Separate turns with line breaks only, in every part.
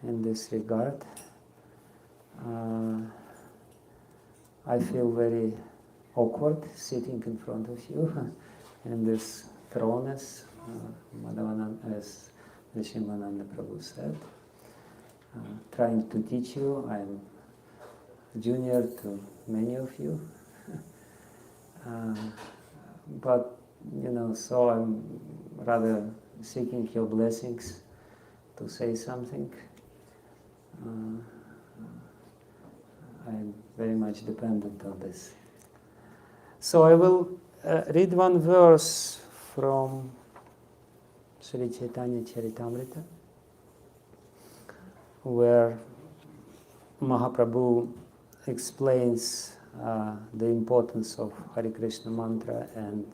in this regard. I feel very awkward sitting in front of you in this throne, as as Nishimananda Prabhu said. Trying to teach you, I'm junior to many of you. But, so I'm rather seeking your blessings to say something. I'm very much dependent on this. So I will read one verse from Sri Chaitanya Charitamrita, where Mahaprabhu explains the importance of Hare Krishna mantra, and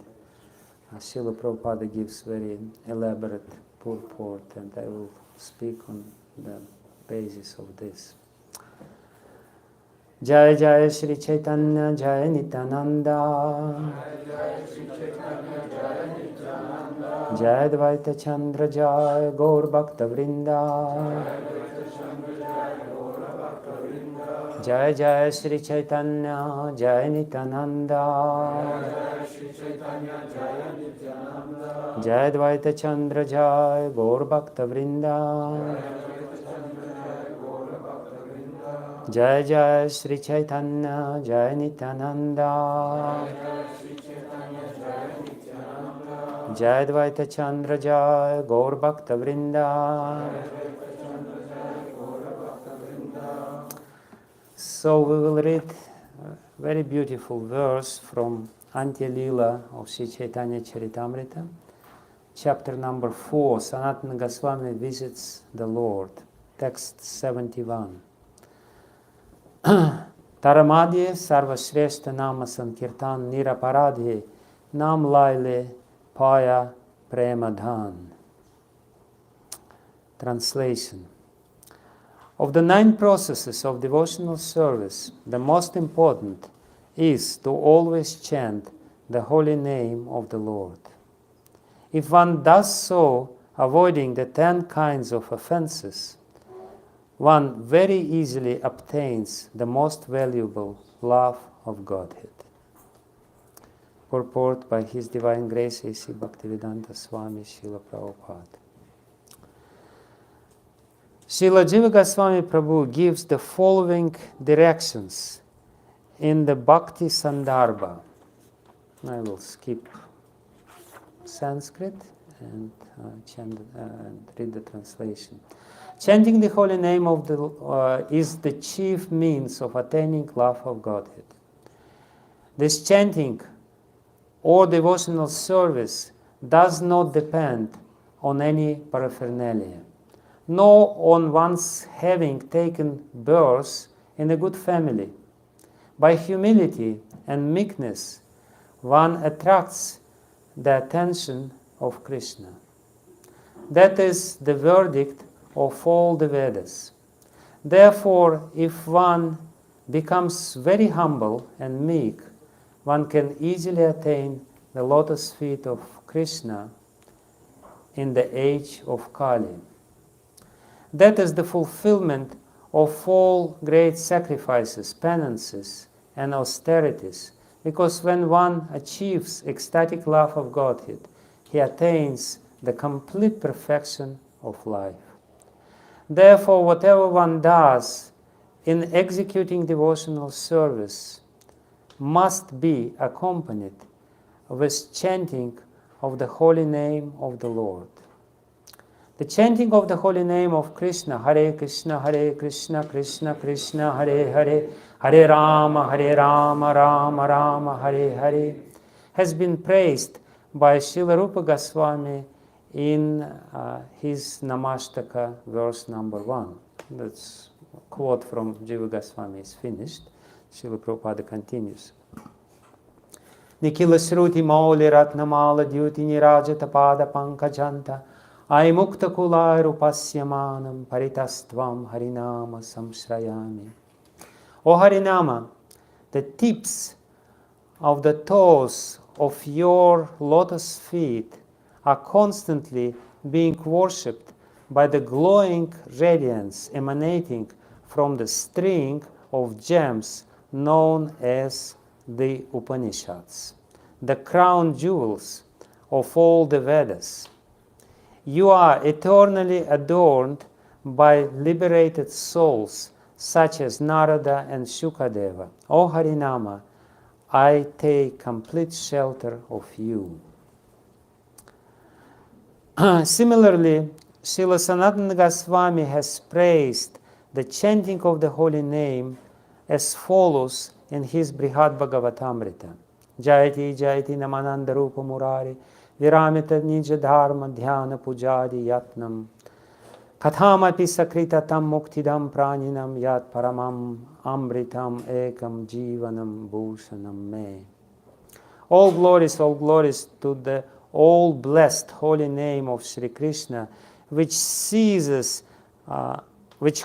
Srila Prabhupada gives very elaborate purport, and I will speak on the basis of this. Jai Jai Sri Chaitanya Jai Nityananda Jai Dvaita Chandra Jai Gaur Bhakta Vrinda Jai Jai Sri Chaitanya Jai Nityananda Jai Dvaita Chandra Jai Gaur Bhakta Vrinda Jai Jai Sri Chaitanya Jai Nityananda Jai Dvaita Chandra Jai Gaur Bhakta Vrinda. So we will read a very beautiful verse from Antya Lila of Sri Chaitanya Charitamrita, chapter number 4, Sanatana Goswami visits the Lord, text 71. Taramadye sarvashreshta nama sankirtan niraparadhe nam laile paya premadhan. Translation. Of the 9 processes of devotional service, the most important is to always chant the holy name of the Lord. If one does so, avoiding the 10 kinds of offenses, one very easily obtains the most valuable love of Godhead. Purport by His Divine Grace A.C. Bhaktivedanta Swami Srila Prabhupada. Srila Jiva Goswami Prabhu gives the following directions in the Bhakti Sandarbha. I will skip Sanskrit and read the translation. Chanting the holy name of the is the chief means of attaining love of Godhead. This chanting or devotional service does not depend on any paraphernalia, nor on one's having taken birth in a good family. By humility and meekness, one attracts the attention of Krishna. That is the verdict of all the Vedas. Therefore, if one becomes very humble and meek, one can easily attain the lotus feet of Krishna in the age of Kali. That is the fulfillment of all great sacrifices, penances, and austerities, because when one achieves ecstatic love of Godhead, he attains the complete perfection of life. Therefore, whatever one does in executing devotional service must be accompanied with chanting of the holy name of the Lord. The chanting of the holy name of Krishna, Hare Krishna, Krishna Krishna, Hare Hare, Hare Rama, Rama Rama, Hare Hare, has been praised by Srila Rupa Goswami in his Namashtaka, verse number 1. That's a quote from Jiva Goswami is finished. Srila Prabhupada continues. Nikila Shruti Mauli Ratnamala Dyuti Nirajata Pada Pankajanta Ai Mukta Kulai Rupasyamanam Paritastvam Harinama Samshrayami. O Harinama, the tips of the toes of your lotus feet are constantly being worshipped by the glowing radiance emanating from the string of gems known as the Upanishads, the crown jewels of all the Vedas. You are eternally adorned by liberated souls such as Narada and Shukadeva. O Harinama, I take complete shelter of you. Similarly, Srila Sanatana Goswami has praised the chanting of the holy name as follows in his Brihad Bhagavatamrita. Jayati Jayati Namananda Rupa Murari Viramita Nija Dharma Dhyana Pujadi Yatnam Kathamapi Sakrita Tam Muktidam Praninam Yat Paramam Amritam Ekam Jivanam Bhushanam Me. All glories to the all-blessed holy name of Sri Krishna, which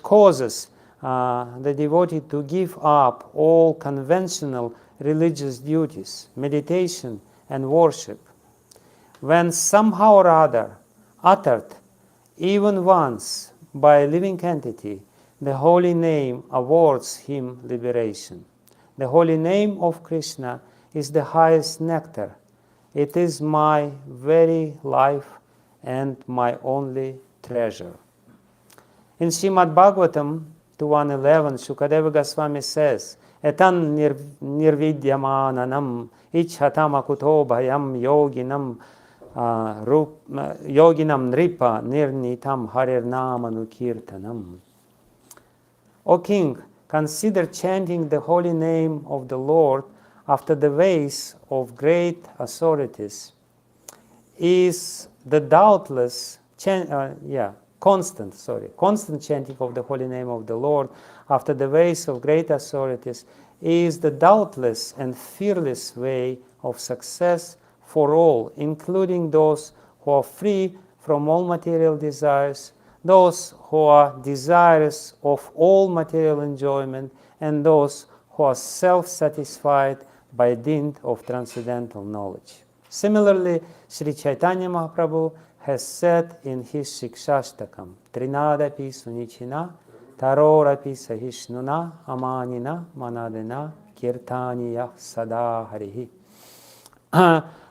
causes the devotee to give up all conventional religious duties, meditation and worship. When somehow or other uttered, even once by a living entity, the holy name awards him liberation. The holy name of Krishna is the highest nectar. It is my very life and my only treasure. In Srimad Bhagavatam 2.1.11, Shukadeva Goswami says, Etan nirvidyamananam ichhatam akuto bhayam yoginam nripa nirnitam harirnamanukirtanam. O king, consider chanting the holy name of the Lord after the ways of great authorities is the constant chanting of the holy name of the Lord after the ways of great authorities is the doubtless and fearless way of success for all, including those who are free from all material desires, those who are desirous of all material enjoyment, and those who are self-satisfied by dint of transcendental knowledge. Similarly, Sri Chaitanya Mahaprabhu has said in his Shikshashtakam, Trinadapi Sunichina, Tarorapi Sahishnuna, Amanina, Manadena, Kirtaniya Sada Harihi.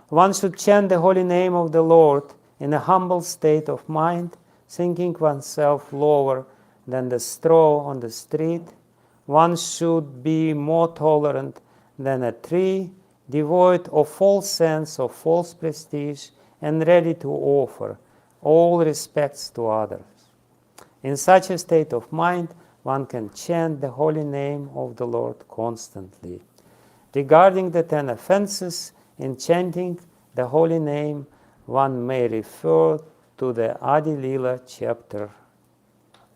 One should chant the holy name of the Lord in a humble state of mind, thinking oneself lower than the straw on the street. One should be more tolerant than a tree, devoid of all sense of false prestige, and ready to offer all respects to others. In such a state of mind, one can chant the holy name of the Lord constantly. Regarding the 10 offenses in chanting the holy name, one may refer to the Adi Lila chapter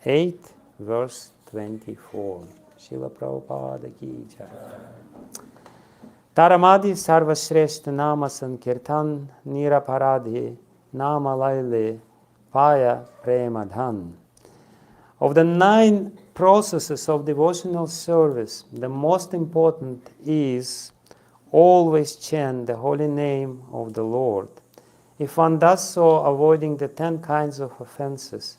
8, verse 24. Srila Prabhupada ki jai. Taramadi sarvashreshta nama sankirtan niraparadhi nama laile paya premadhan. Of the 9 processes of devotional service, the most important is always chant the holy name of the Lord. If one does so, avoiding the 10 kinds of offenses,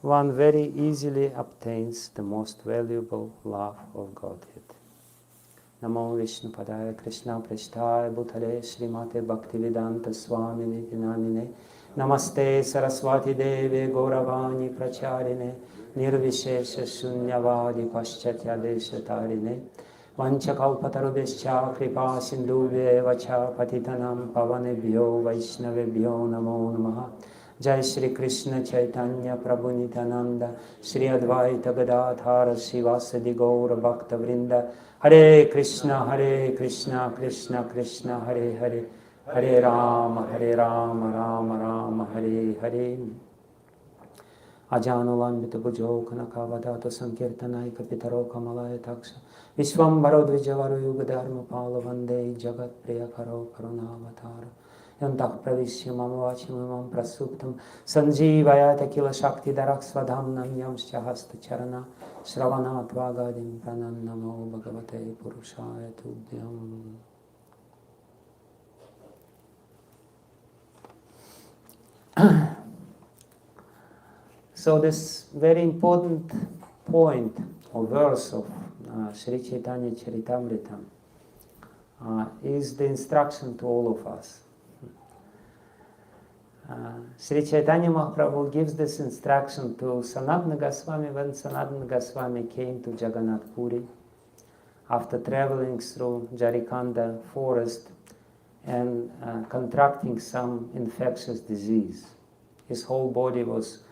one very easily obtains the most valuable love of Godhead. Namo Vishnu Padaya Krishna Prasthaya Bhutale Srimate Bhaktivedanta Swami Niti Namine Namaste Saraswati Deve Gauravani Pracharine Nirvishesha Shunyavadi Paschatya Deshatarine Vanchakalpatarubhescha Kripa Sindhubhye Vacha Patitanam Pavanebhyo Vaishnavebhyo Namo Namaha. Jai Shri Krishna Chaitanya Prabhu Nityananda Shri Advaita Gadadhara Srivasadi Gaura Bhakta Vrinda Hare Krishna Krishna Krishna Hare Hare Hare Rama Rama Rama Hare Hare Ajanulambita Bhujo Kanakavadata Sankirtanaika Pitaro Kamalaya Taksha Vishwambaro Dvijavaru Yuga Dharma Pala Vande Jagat Priya Karo Karunavatar Yantah Pravishya Mamavachimam Prasuptam Sanjeevayata Kila Shakti Darak Svadhamnam Yamscha Hasta Charana Shravanat Vagadim Pranan Namo Bhagavate Purushaya Tubhyam. So this very important point or verse of Sri Chaitanya Charitamrita is the instruction to all of us. Sri Chaitanya Mahaprabhu gives this instruction to Sanatana Goswami when Sanatana Goswami came to Jagannath Puri after traveling through Jarikanda forest and contracting some infectious disease. His whole body was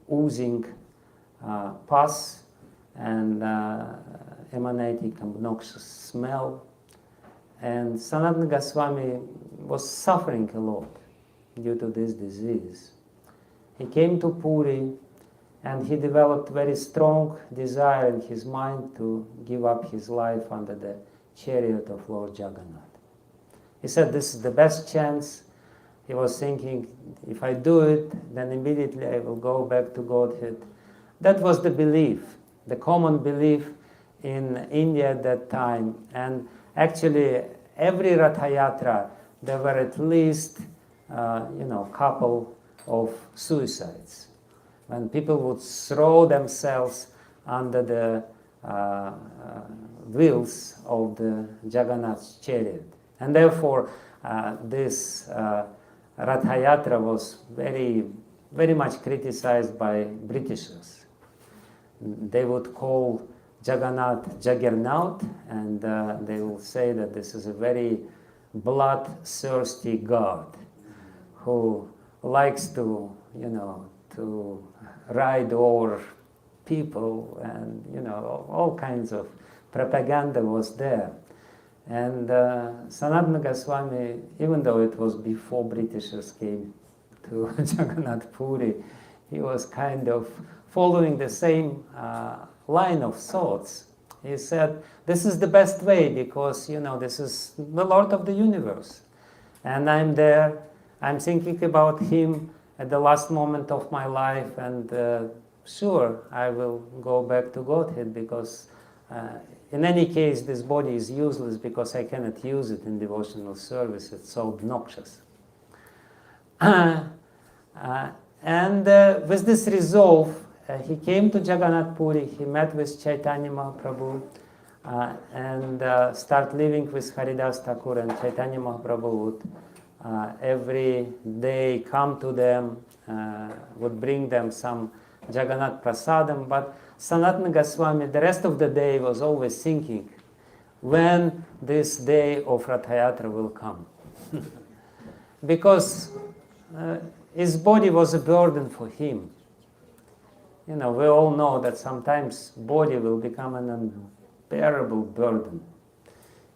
oozing pus and emanating obnoxious smell. And Sanatana Goswami was suffering a lot due to this disease. He came to Puri and he developed very strong desire in his mind to give up his life under the chariot of Lord Jagannath. He said, this is the best chance. He was thinking, if I do it, then immediately I will go back to Godhead. That was the belief, the common belief in India at that time. And actually, every Ratha Yatra, there were at least couple of suicides. When people would throw themselves under the wheels of the Jagannath's chariot. And therefore, this Ratha Yatra was very, very much criticized by Britishers. They would call Jagannath Juggernaut, and they will say that this is a very bloodthirsty god who likes to ride over people, and all kinds of propaganda was there. And Sanatana Goswami, even though it was before Britishers came to Jagannath Puri, he was kind of following the same line of thoughts. He said, this is the best way because, this is the Lord of the universe. And I'm there, I'm thinking about him at the last moment of my life, and sure, I will go back to Godhead because in any case, this body is useless because I cannot use it in devotional service. It's so obnoxious. And with this resolve, he came to Jagannath Puri, he met with Chaitanya Mahaprabhu, and start living with Haridas Thakur, and Chaitanya Mahaprabhu would every day come to them, would bring them some Jagannath Prasadam, but Sanatana Goswami, the rest of the day, was always thinking when this day of Ratha Yatra will come. Because his body was a burden for him. We all know that sometimes body will become an unbearable burden.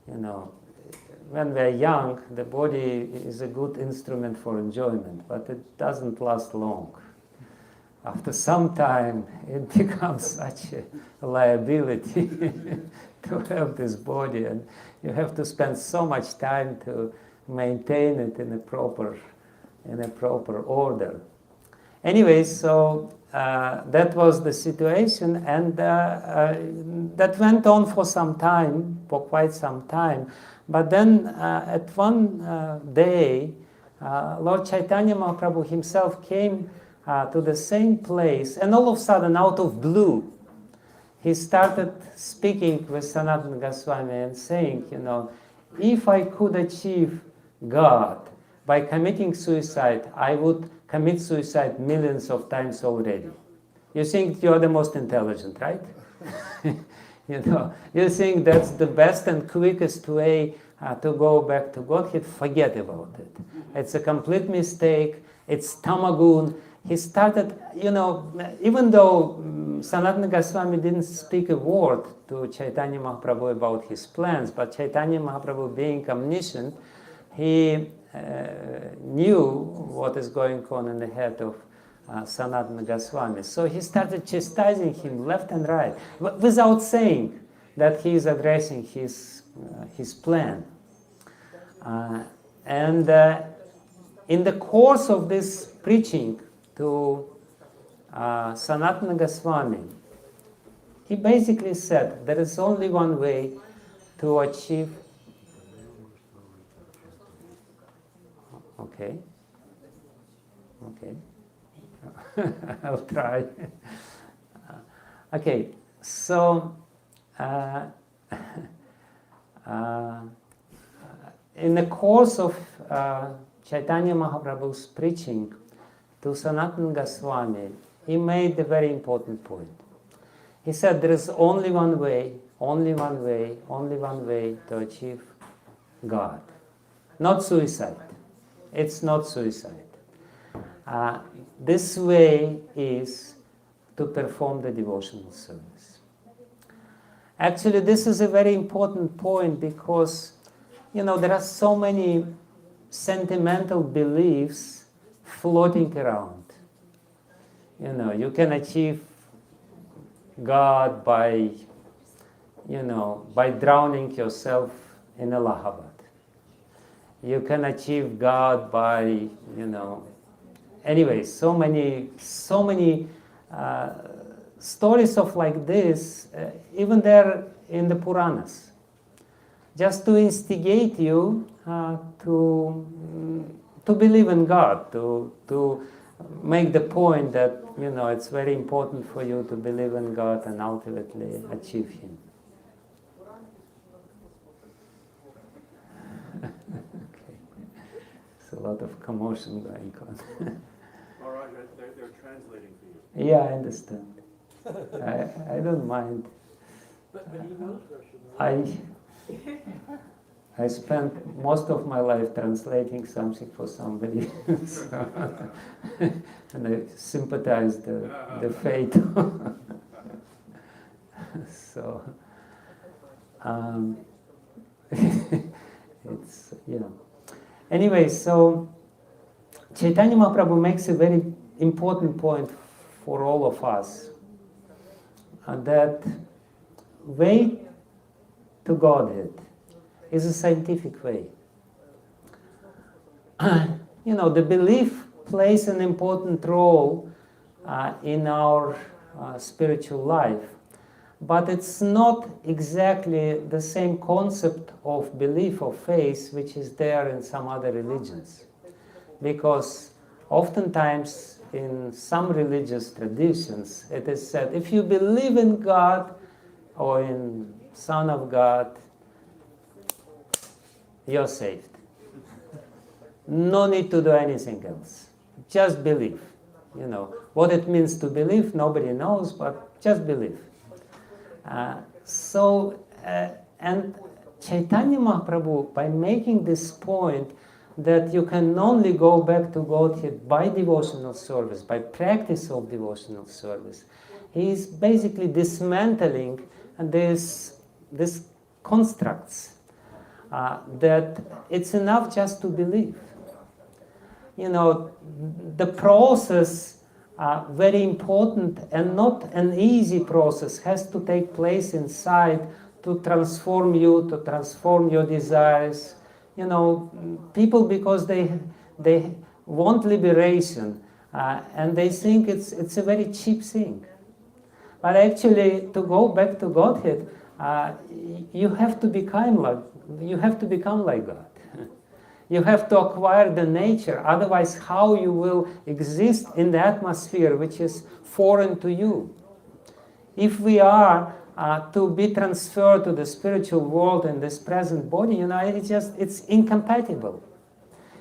When we're young, the body is a good instrument for enjoyment, but it doesn't last long. After some time, it becomes such a liability to have this body, and you have to spend so much time to maintain it in a proper order. Anyway, so that was the situation, and that went on for quite some time. But then at one day, Lord Chaitanya Mahaprabhu himself came to the same place, and all of a sudden, out of blue, he started speaking with Sanatana Goswami and saying, if I could achieve God by committing suicide, I would commit suicide millions of times already. You think you're the most intelligent, right? You think that's the best and quickest way to go back to Godhead? Forget about it. It's a complete mistake. It's tamagun. He started, even though Sanatana Goswami didn't speak a word to Chaitanya Mahaprabhu about his plans, but Chaitanya Mahaprabhu, being omniscient, he knew what is going on in the head of Sanatana Goswami. So he started chastising him left and right, without saying that he is addressing his plan. And in the course of this preaching to Sanatana Goswami, he basically said there is only one way to achieve. Okay. I'll try. Okay, so in the course of Chaitanya Mahaprabhu's preaching to Sanatana Goswami, he made a very important point. He said there is only one way, only one way, only one way to achieve God. Not suicide. It's not suicide. This way is to perform the devotional service. Actually, this is a very important point because, there are so many sentimental beliefs floating around. You can achieve God by drowning yourself in Allahabad. You can achieve God by, anyway, so many stories of like this, even there in the Puranas, just to instigate you to believe in God, to make the point that, it's very important for you to believe in God and ultimately achieve Him. Okay. There's a lot of commotion going on.
All right, they're translating for you.
Yeah, I understand. I don't mind.
But he knows Russian.
I spent most of my life translating something for somebody, and I sympathize the fate. So it's Anyway, so Chaitanya Mahaprabhu makes a very important point for all of us, that way to Godhead is a scientific way. The belief plays an important role in our spiritual life, but it's not exactly the same concept of belief or faith which is there in some other religions. Because oftentimes in some religious traditions it is said, if you believe in God or in Son of God, you're saved. No need to do anything else. Just believe. What it means to believe, nobody knows, but just believe. And Chaitanya Mahaprabhu, by making this point that you can only go back to Godhead by devotional service, by practice of devotional service, he is basically dismantling these constructs that it's enough just to believe. The process, very important and not an easy process, has to take place inside to transform you, to transform your desires. People, because they want liberation, and they think it's a very cheap thing. But actually, to go back to Godhead, you have to become like God. You have to acquire the nature. Otherwise, how you will exist in the atmosphere which is foreign to you? If we are to be transferred to the spiritual world in this present body, it's incompatible.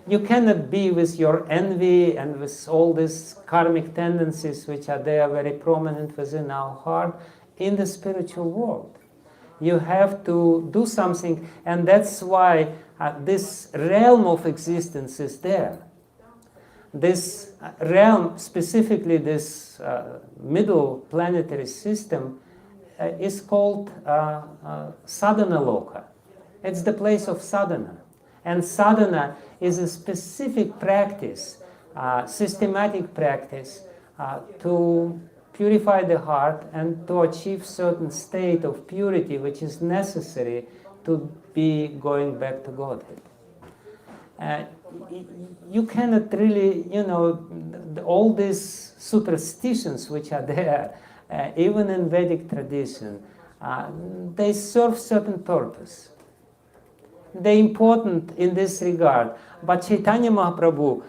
You cannot be with your envy and with all these karmic tendencies which are there very prominent within our heart in the spiritual world. You have to do something, and that's why this realm of existence is there. This realm, specifically this middle planetary system, is called sadhana loka. It's the place of sadhana. And sadhana is a specific practice, systematic practice to purify the heart and to achieve certain state of purity which is necessary to be going back to Godhead. You cannot really, all these superstitions which are there, even in Vedic tradition, they serve certain purpose. They're important in this regard. But Chaitanya Mahaprabhu,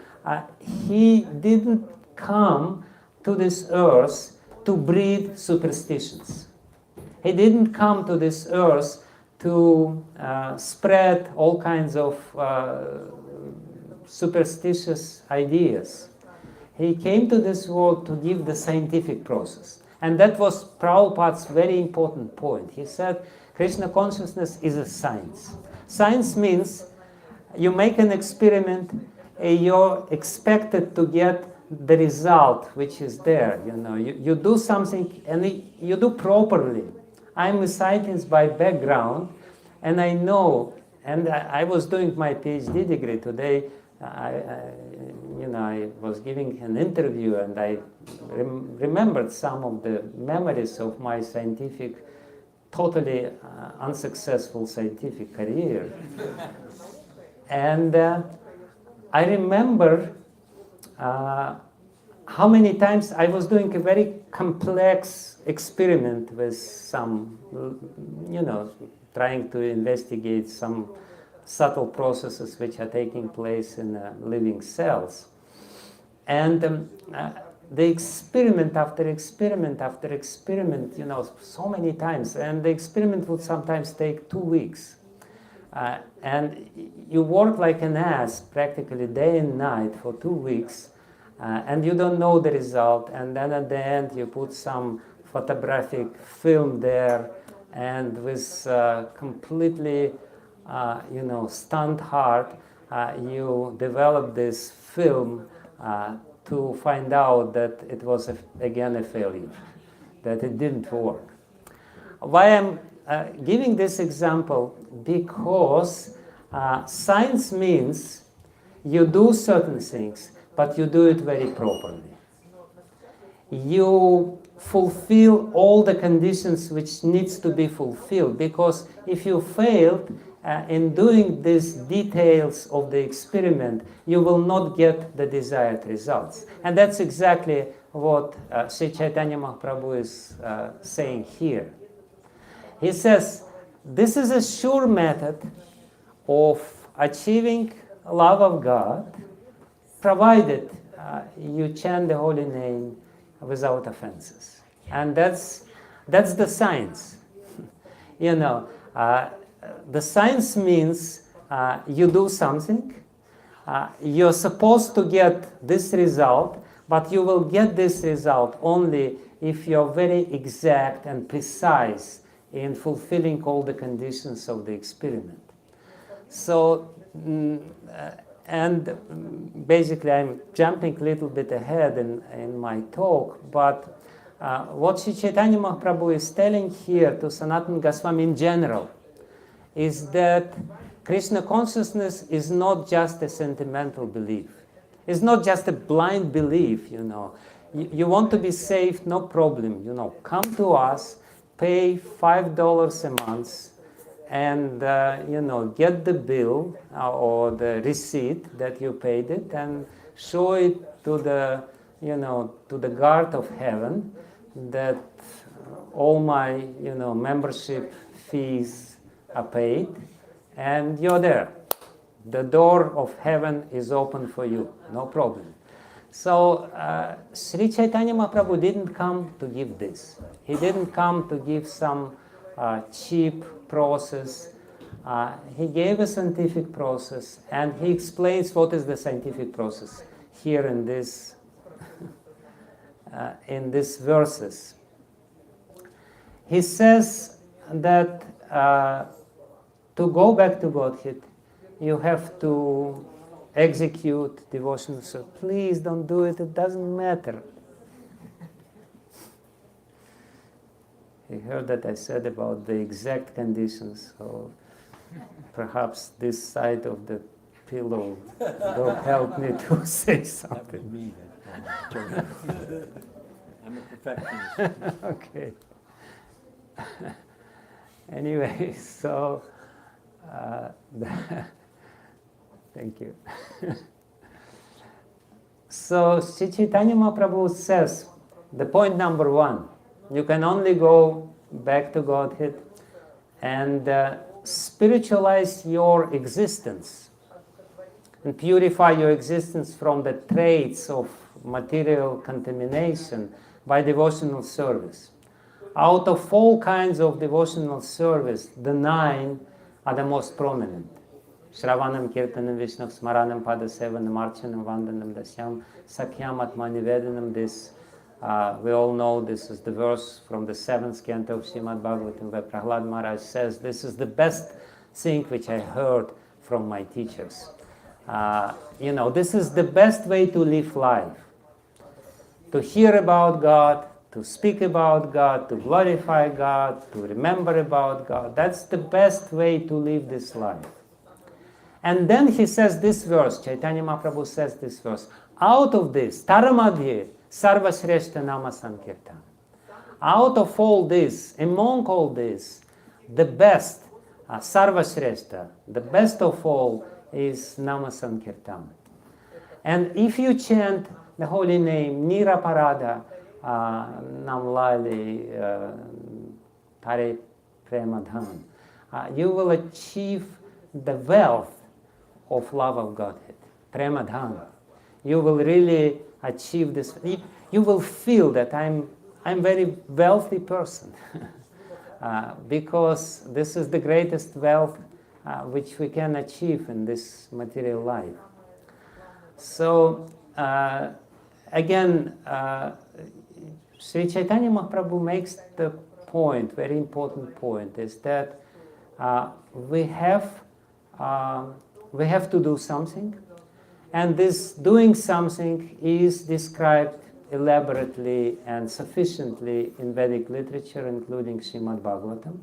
he didn't come to this earth to breed superstitions. He didn't come to this earth to spread all kinds of superstitious ideas. He came to this world to give the scientific process. And that was Prabhupada's very important point. He said, Krishna consciousness is a science. Science means you make an experiment, you're expected to get the result which is there. You do something and you do properly. I'm a scientist by background, and I know, and I was doing my PhD degree today. I was giving an interview, and I remembered some of the memories of my totally unsuccessful scientific career. And I remember how many times I was doing a very complex experiment with some, trying to investigate some subtle processes which are taking place in living cells. And the experiment after experiment after experiment, so many times. And the experiment would sometimes take 2 weeks. And you work like an ass practically day and night for 2 weeks. And you don't know the result. And then at the end, you put some photographic film there. And with completely stunned heart, you develop this film to find out that it was again a failure, that it didn't work. Why I'm giving this example? Because science means you do certain things, but you do it very properly. You fulfill all the conditions which needs to be fulfilled, because if you failed in doing these details of the experiment, you will not get the desired results. And that's exactly what Sri Chaitanya Mahaprabhu is saying here. He says, this is a sure method of achieving love of God, provided you chant the holy name without offenses. And that's the science. The science means you do something, you're supposed to get this result, but you will get this result only if you're very exact and precise in fulfilling all the conditions of the experiment. So, and basically I'm jumping a little bit ahead in my talk, but what Sri Chaitanya Mahaprabhu is telling here to Sanatana Goswami in general is that Krishna consciousness is not just a sentimental belief. It's not just a blind belief, You want to be saved, no problem, Come to us, pay $5 a month, and, get the bill or the receipt that you paid it, and show it to the, to the guard of heaven that all my, membership fees are paid, and you're there. The door of heaven is open for you, no problem. So Sri Chaitanya Mahaprabhu didn't come to give this. He didn't come to give some cheap process. He gave a scientific process, and he explains what is the scientific process here in this in these verses. He says that to go back to Godhead, you have to execute devotional service. Please don't do it, it doesn't matter. He heard that I said about the exact conditions, so perhaps this side of the pillow will help me to say something.
I'm a perfectionist.
Okay. Anyway, so thank you. So Sri Chaitanya Mahaprabhu says, the point number 1, you can only go back to Godhead and spiritualize your existence and purify your existence from the traits of material contamination by devotional service. Out of all kinds of devotional service, the 9 are the most prominent. Shravanam, Kirtanam, Vishnu, Smaranam, Padasevanam, Archanam, Vandanam, Dasyam, Sakhyam, Atmanivedanam. This, we all know this is the verse from the 7th canto of Srimad Bhagavatam, where Prahlad Maharaj says, this is the best thing which I heard from my teachers. This is the best way to live life. To hear about God, to speak about God, to glorify God, to remember about God. That's the best way to live this life. And then he says this verse, Chaitanya Mahaprabhu says this verse, out of this, Taramadhye, Sarva Shrestha Nama Sankirtan. Out of all this, among all this, the best, Sarva Shrestha, the best of all is Nama Sankirtan. And if you chant the holy name, Niraparada, Namlali, Tare Premadhan, you will achieve the wealth of love of Godhead, Premadhan. You will really achieve this. You will feel that I'm very wealthy person because this is the greatest wealth which we can achieve in this material life. So again, Sri Chaitanya Mahaprabhu makes the point, very important point, is that we have to do something, and this doing something is described elaborately and sufficiently in Vedic literature, including Srimad Bhagavatam.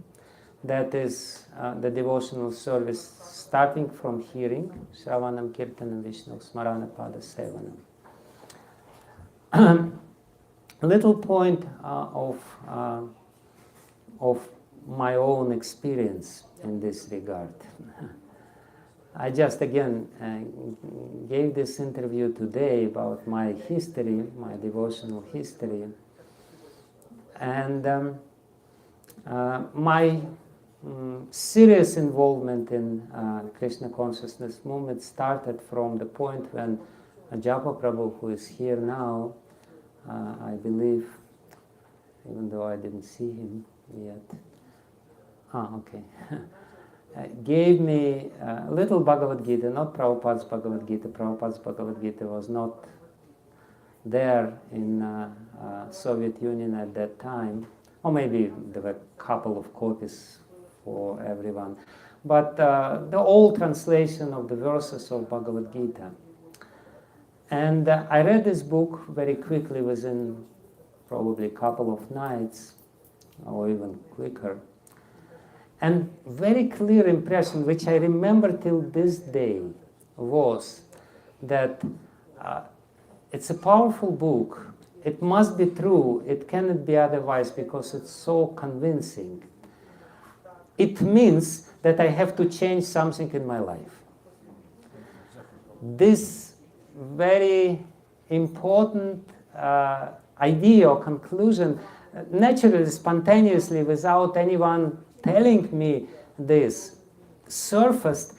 That is the devotional service starting from hearing, Shravanam, Kirtanam, Vishnu, Smarana, Pada, Sevanam. A little point of my own experience in this regard. I just again gave this interview today about my history, my devotional history, and my serious involvement in Krishna consciousness movement started from the point when Japa Prabhu, who is here now, I believe, even though I didn't see him yet, okay, gave me a little Bhagavad Gita, not Prabhupada's Bhagavad Gita. Prabhupada's Bhagavad Gita was not there in Soviet Union at that time, or maybe there were a couple of copies for everyone, but the old translation of the verses of Bhagavad Gita. And I read this book very quickly, within probably a couple of nights, or even quicker. And very clear impression, which I remember till this day, was that it's a powerful book. It must be true. It cannot be otherwise because it's so convincing. It means that I have to change something in my life. This very important idea or conclusion, naturally, spontaneously, without anyone telling me this, surfaced.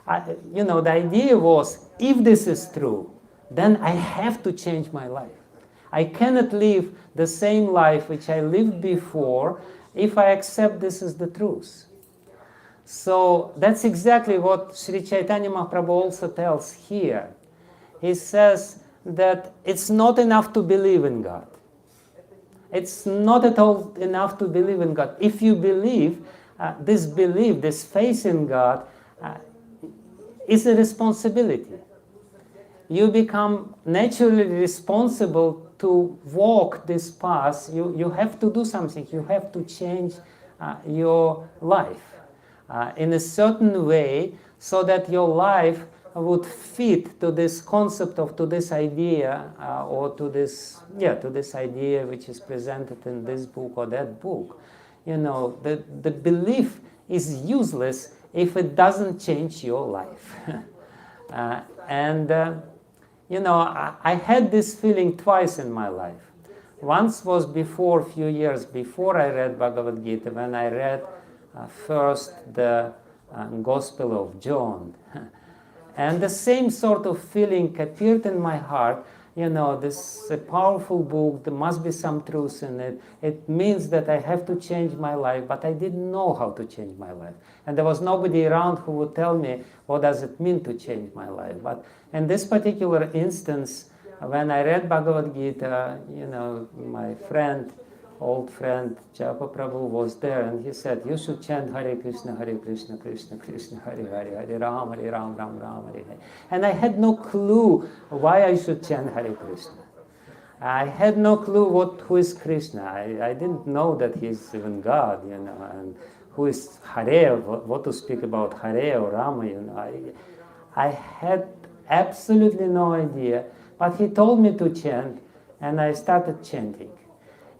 The idea was, if this is true, then I have to change my life. I cannot live the same life which I lived before if I accept this is the truth. So that's exactly what Sri Chaitanya Mahaprabhu also tells here. He says that it's not enough to believe in God. It's not at all enough to believe in God. If you believe, this belief, this faith in God is a responsibility. You become naturally responsible to walk this path. You have to do something. You have to change your life in a certain way so that your life would fit to this concept of, to this idea, or to this idea which is presented in this book or that book. The belief is useless if it doesn't change your life. I had this feeling twice in my life. Once was before, a few years before I read Bhagavad Gita, when I read first the Gospel of John. And the same sort of feeling appeared in my heart this is a powerful book, there must be some truth in it. It means that I have to change my life, but I didn't know how to change my life. And there was nobody around who would tell me what does it mean to change my life. But in this particular instance, when I read Bhagavad Gita, my old friend Japa Prabhu was there, and he said, you should chant Hare Krishna, Krishna Krishna, Hare Hare, Hare Ram, Ram Ram, Hare Hare. And I had no clue why I should chant Hare Krishna. I had no clue who is Krishna. I didn't know that he's even God, and who is Hare, what to speak about Hare or Rama, I had absolutely no idea. But he told me to chant, and I started chanting.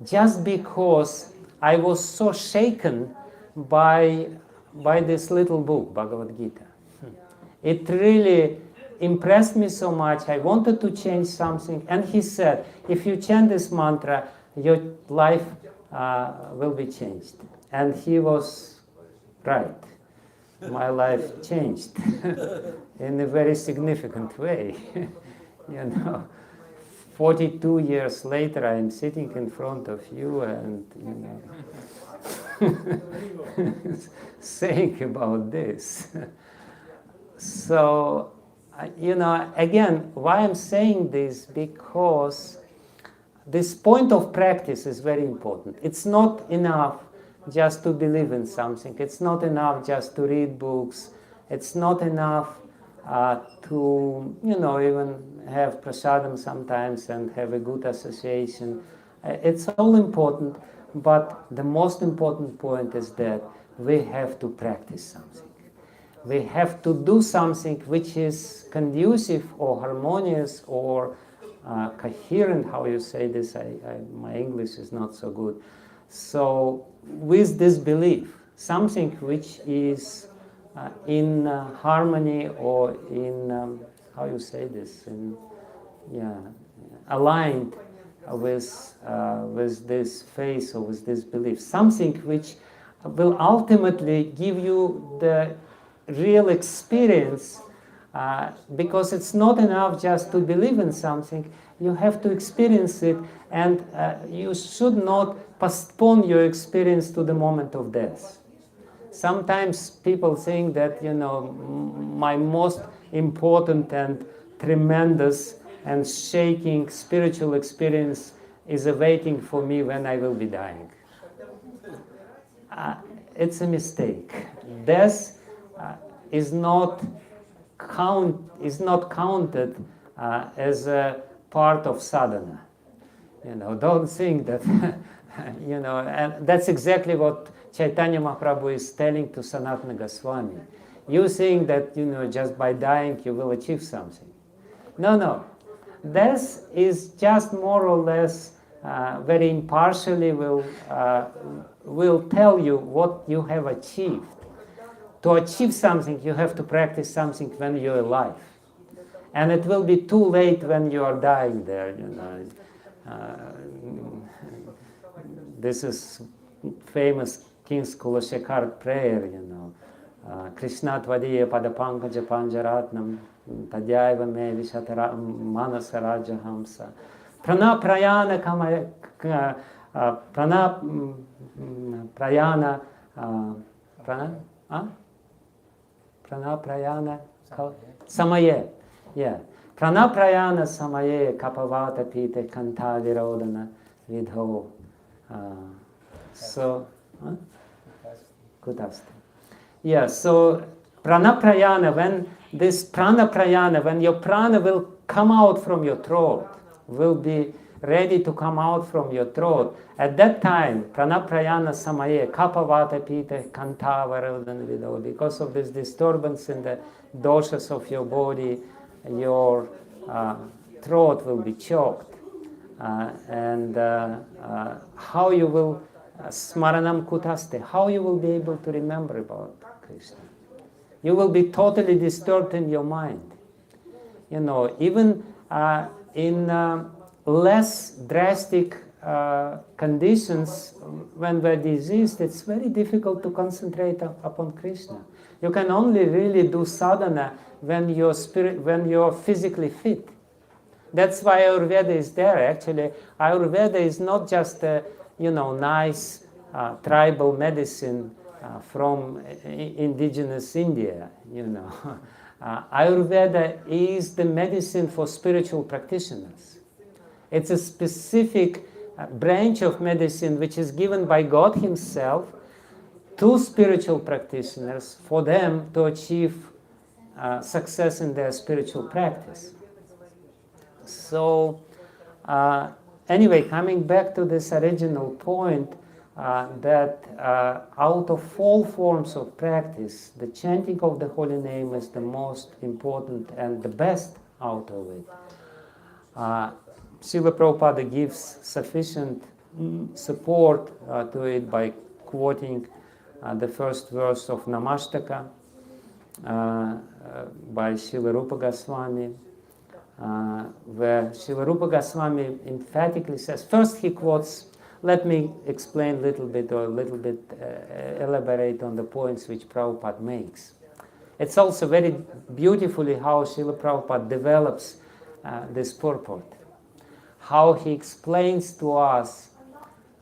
Just because I was so shaken by this little book, Bhagavad Gita. It really impressed me so much. I wanted to change something. And he said, if you chant this mantra, your life will be changed. And he was right. My life changed in a very significant way. 42 years later, I am sitting in front of you and, saying about this. So, again, why I'm saying this? Because this point of practice is very important. It's not enough just to believe in something. It's not enough just to read books. It's not enough to, even have prasadam sometimes and have a good association. It's all important, but the most important point is that we have to practice something. We have to do something which is conducive or harmonious or coherent, how you say this, my English is not so good. So with this belief, something which is in harmony or in, how you say this, aligned with this faith or with this belief, something which will ultimately give you the real experience, because it's not enough just to believe in something. You have to experience it, and you should not postpone your experience to the moment of death. Sometimes people think that, my most important and tremendous and shaking spiritual experience is awaiting for me when I will be dying. It's a mistake. Death is not counted as a part of sadhana. Don't think that, and that's exactly what Chaitanya Mahaprabhu is telling to Sanatana Goswami. You think that, just by dying you will achieve something. No. Death is just more or less very impartially will tell you what you have achieved. To achieve something, you have to practice something when you're alive. And it will be too late when you are dying there. This is famous King's Kulashekar prayer, Krishna tvadiya padapankaja panjaratnam tadyaiva me vishatara manasaraja hamsa prana prayana samaye. Yeah. Prana prayana samaye kapavata pite kanta virodana vidho. Kutasta. Yeah, so prana prayana, when your prana will come out from your throat, will be ready to come out from your throat, at that time, prana prayana samaye, kapavata pite kantavarodana vido, because of this disturbance in the doshas of your body, your throat will be choked. And how you will, smaranam kutaste, how you will be able to remember about Krishna. You will be totally disturbed in your mind. Even in less drastic conditions, when we're diseased, it's very difficult to concentrate upon Krishna. You can only really do sadhana when you're physically fit. That's why Ayurveda is there. Actually, Ayurveda is not just a nice tribal medicine from indigenous India. Ayurveda is the medicine for spiritual practitioners. It's a specific branch of medicine which is given by God Himself to spiritual practitioners for them to achieve success in their spiritual practice. So, anyway, coming back to this original point, that out of all forms of practice, the chanting of the holy name is the most important and the best out of it. Srila Prabhupada gives sufficient support to it by quoting the first verse of Namashtaka by Srila Rupa Goswami, where Srila Rupa Goswami emphatically says, first he quotes, let me explain a little bit elaborate on the points which Prabhupada makes. It's also very beautifully how Srila Prabhupada develops this purport, how he explains to us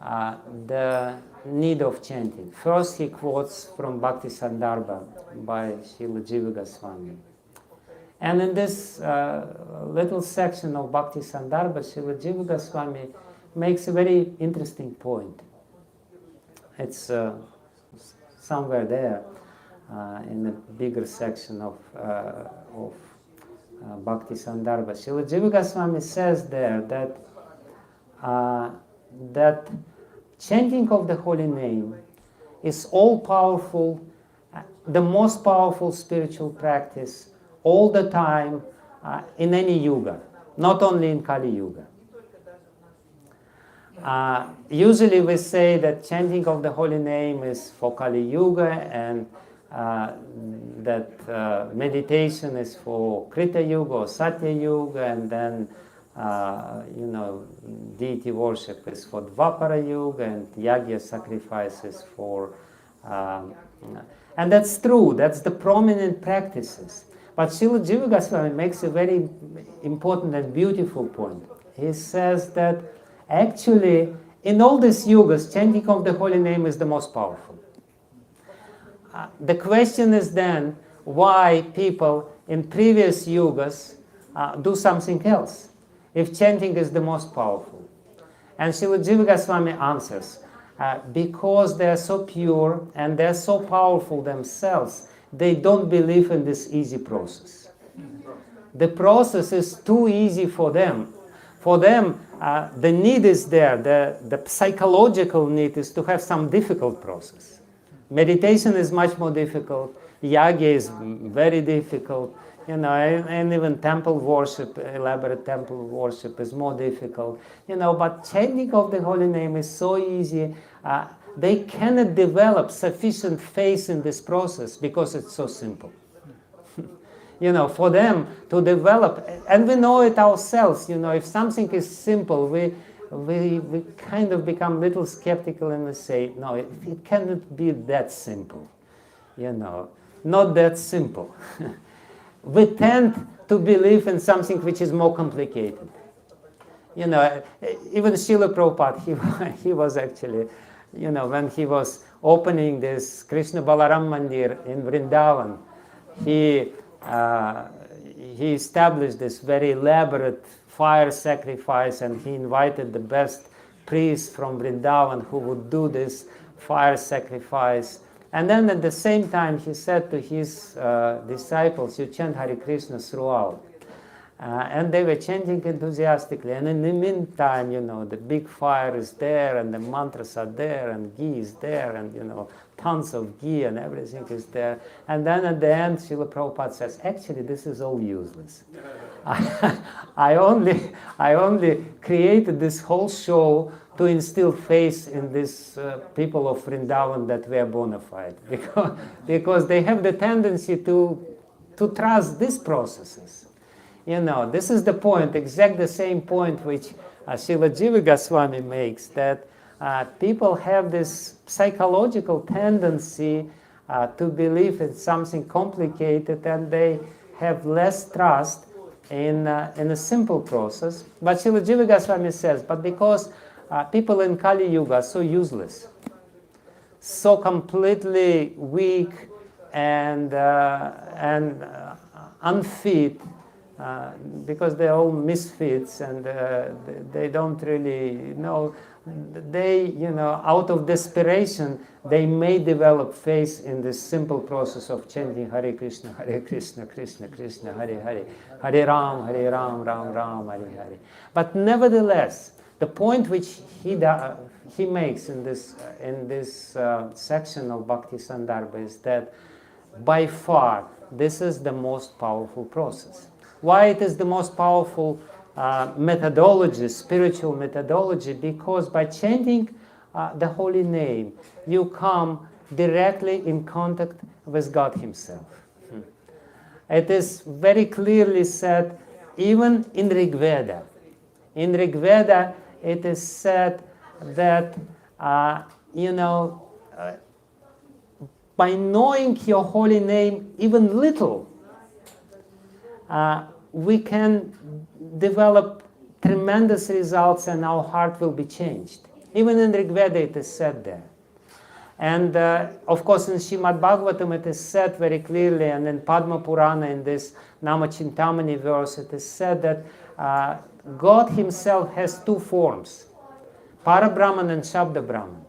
the need of chanting. First he quotes from Bhakti Sandarbha by Srila Jiva Goswami. And in this little section of Bhakti Sandarbha, Srila Jiva Goswami makes a very interesting point. It's somewhere there in the bigger section of Bhakti Sandarbha. Srila Jiva Goswami says there that chanting of the holy name is all-powerful, the most powerful spiritual practice all the time in any yuga, not only in Kali Yuga. Usually we say that chanting of the holy name is for Kali Yuga and that meditation is for Krita Yuga or Satya Yuga, and then deity worship is for Dvapara Yuga, and yagya sacrifices for and that's true, that's the prominent practices. But Srila Jiva Goswami makes a very important and beautiful point. He says that actually in all these yugas, chanting of the holy name is the most powerful. The question is then why people in previous yugas do something else, if chanting is the most powerful. And Srila Jiva Goswami answers, because they are so pure and they are so powerful themselves, they don't believe in this easy process. The process is too easy for them. For them, the need is there, the psychological need is to have some difficult process. Meditation is much more difficult, yagya is very difficult, and even temple worship, elaborate temple worship is more difficult, but chanting of the holy name is so easy. They cannot develop sufficient faith in this process because it's so simple. For them to develop, and we know it ourselves, if something is simple, we kind of become a little skeptical and we say, no, it cannot be that simple, not that simple. We tend to believe in something which is more complicated. Even Srila Prabhupada, he was actually, when he was opening this Krishna Balaram Mandir in Vrindavan, he established this very elaborate fire sacrifice, and he invited the best priests from Vrindavan who would do this fire sacrifice. And then at the same time he said to his disciples, you chant Hare Krishna throughout. And they were chanting enthusiastically. And in the meantime, the big fire is there, and the mantras are there, and ghee is there, and, tons of ghee and everything is there. And then at the end, Srila Prabhupada says, actually, this is all useless. I only created this whole show to instill faith in these people of Vrindavan that we are bona fide. Because they have the tendency to trust these processes. This is the point, exact the same point which Srila Jiva Goswami makes, that people have this psychological tendency to believe in something complicated, and they have less trust in a simple process. But Srila Jiva Goswami says, but because people in Kali Yuga are so useless, so completely weak and unfit, because they're all misfits and they don't really know. They, out of desperation, they may develop faith in this simple process of chanting Hare Krishna, Krishna Krishna, Hare Hare, Hare Ram, Ram Ram, Hare Hare. But nevertheless, the point which he makes in this section of Bhakti Sandarbha is that by far this is the most powerful process. Why it is the most powerful methodology, spiritual methodology? Because by chanting the holy name, you come directly in contact with God Himself. It is very clearly said, even in Rig Veda. In Rig Veda, it is said that, by knowing your holy name even little, we can develop tremendous results and our heart will be changed. Even in Rig Veda it is said there. And of course in Srimad Bhagavatam it is said very clearly, and in Padma Purana in this Nama Chintamani verse it is said that God Himself has two forms, Para-Brahman and Shabda-Brahman.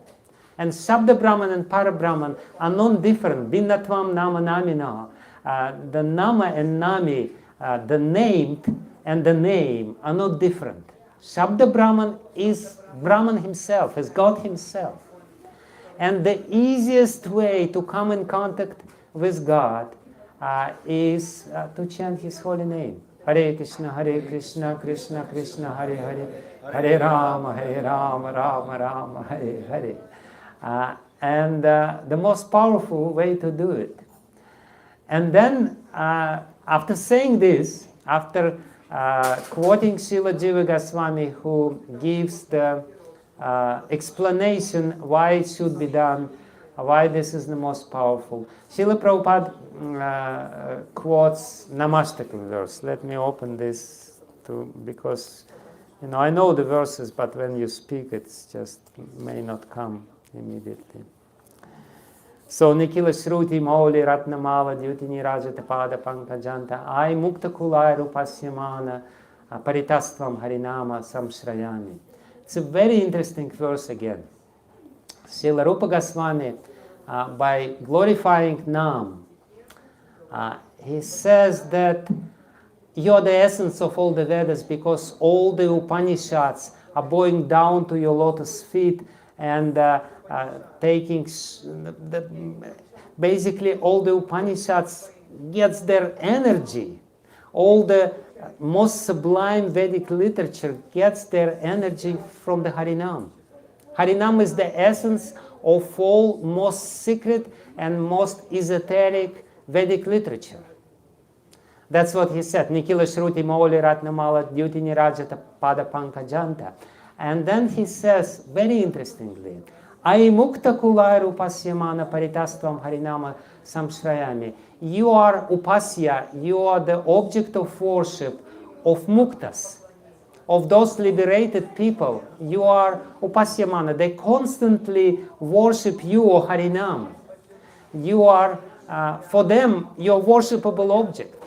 And Shabda-Brahman and Para-Brahman are non-different. Bhinnatvam Nama Namina. The Nama and Nami, the named and the name are not different. Shabda-Brahman is Brahman himself, is God Himself. And the easiest way to come in contact with God is to chant His holy name. Hare Krishna, Krishna Krishna, Hare Hare, Hare Rama, Rama Rama, Hare Hare. And the most powerful way to do it. And then, after saying this, after quoting Srila Jiva Goswami, who gives the explanation why it should be done, why this is the most powerful, Srila Prabhupada quotes Namastakam verse. Let me open this because I know the verses, but when you speak, it's just may not come immediately. So Nikila Shruti Mauli Ratnamala Dyutini Rajata Pada Pankajanta Ai Mukta Kulai Rupasyamana Paritastvam Harinama Samshrayami. It's a very interesting verse again. Srila Rupa Goswami, by glorifying Nam, he says that you're the essence of all the Vedas because all the Upanishads are bowing down to your lotus feet and taking basically all the Upanishads gets their energy. All the most sublime Vedic literature gets their energy from the Harinam. Harinam is the essence of all most secret and most esoteric Vedic literature. That's what he said. Nikila Shruti Mauli Ratnamala Dyutini Rajata Pada Pankajanta. And then he says, very interestingly, Ai Mukta Kulai Rupasyamana Paritastvam Harinama Samshrayami. You are Upasya, you are the object of worship of Muktas, of those liberated people. You are Upasyamana. They constantly worship you, O Harinam. You are, for them, your worshipable object.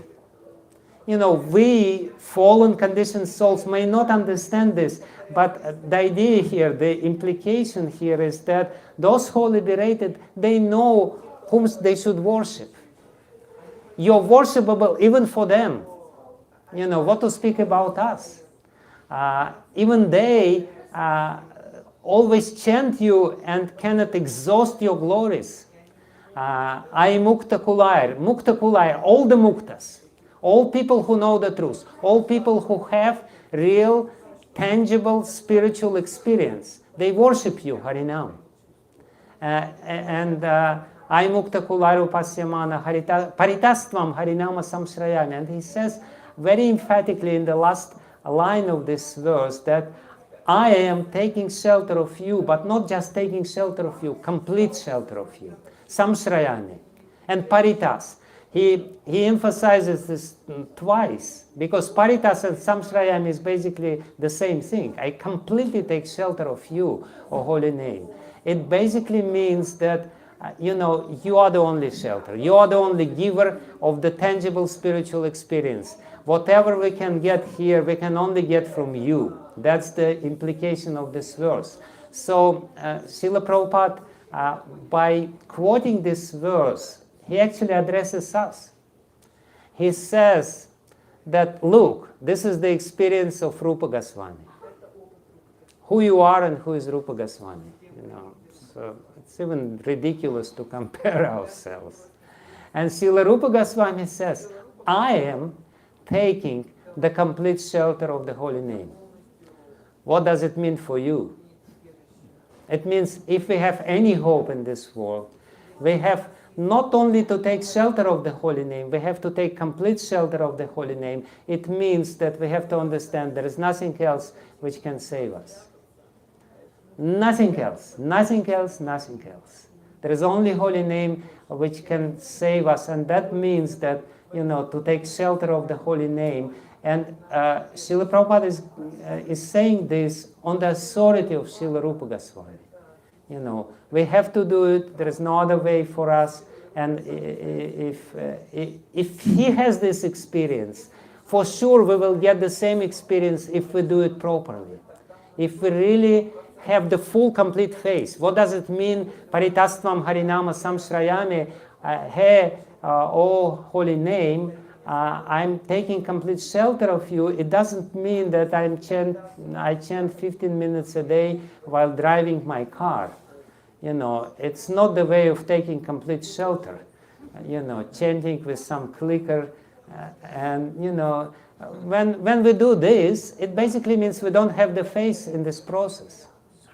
We, fallen conditioned souls, may not understand this, but the idea here, the implication here is that those who are liberated, they know whom they should worship. You're worshipable even for them. What to speak about us. Even they always chant you and cannot exhaust your glories. Ai Mukta Kulair. Mukta Kulair, all the Muktas. All people who know the truth. All people who have real, tangible, spiritual experience. They worship you, Harinam. Ai Mukta Kulair Upasyamana Paritastvam Harinama Samshrayami. And he says very emphatically in the last line of this verse that I am taking shelter of you, but not just taking shelter of you, complete shelter of you. Samshrayami. And Paritas. he emphasizes this twice, because Paritas and Samshrayam is basically the same thing. I completely take shelter of you, O holy name. It basically means that you are the only shelter. You are the only giver of the tangible spiritual experience. Whatever we can get here, we can only get from you. That's the implication of this verse. So Srila Prabhupada, by quoting this verse, he actually addresses us. He says that, look, this is the experience of Rupa Goswami. Who you are and who is Rupa Goswami. So it's even ridiculous to compare ourselves. And Srila Rupa Goswami says, I am taking the complete shelter of the holy name. What does it mean for you? It means if we have any hope in this world, we have not only to take shelter of the holy name, we have to take complete shelter of the holy name. It means that we have to understand there is nothing else which can save us. Nothing else, nothing else, nothing else. There is only holy name which can save us, and that means that, to take shelter of the holy name. And Srila Prabhupada is saying this on the authority of Srila Rupa Goswami. We have to do it. There is no other way for us. And if he has this experience, for sure we will get the same experience if we do it properly. If we really have the full, complete faith. What does it mean? Paritastvam Harinama Samshrayami. Hey, oh holy name, I'm taking complete shelter of you. It doesn't mean that I chant 15 minutes a day while driving my car. It's not the way of taking complete shelter. Chanting with some clicker. When we do this, it basically means we don't have the faith in this process.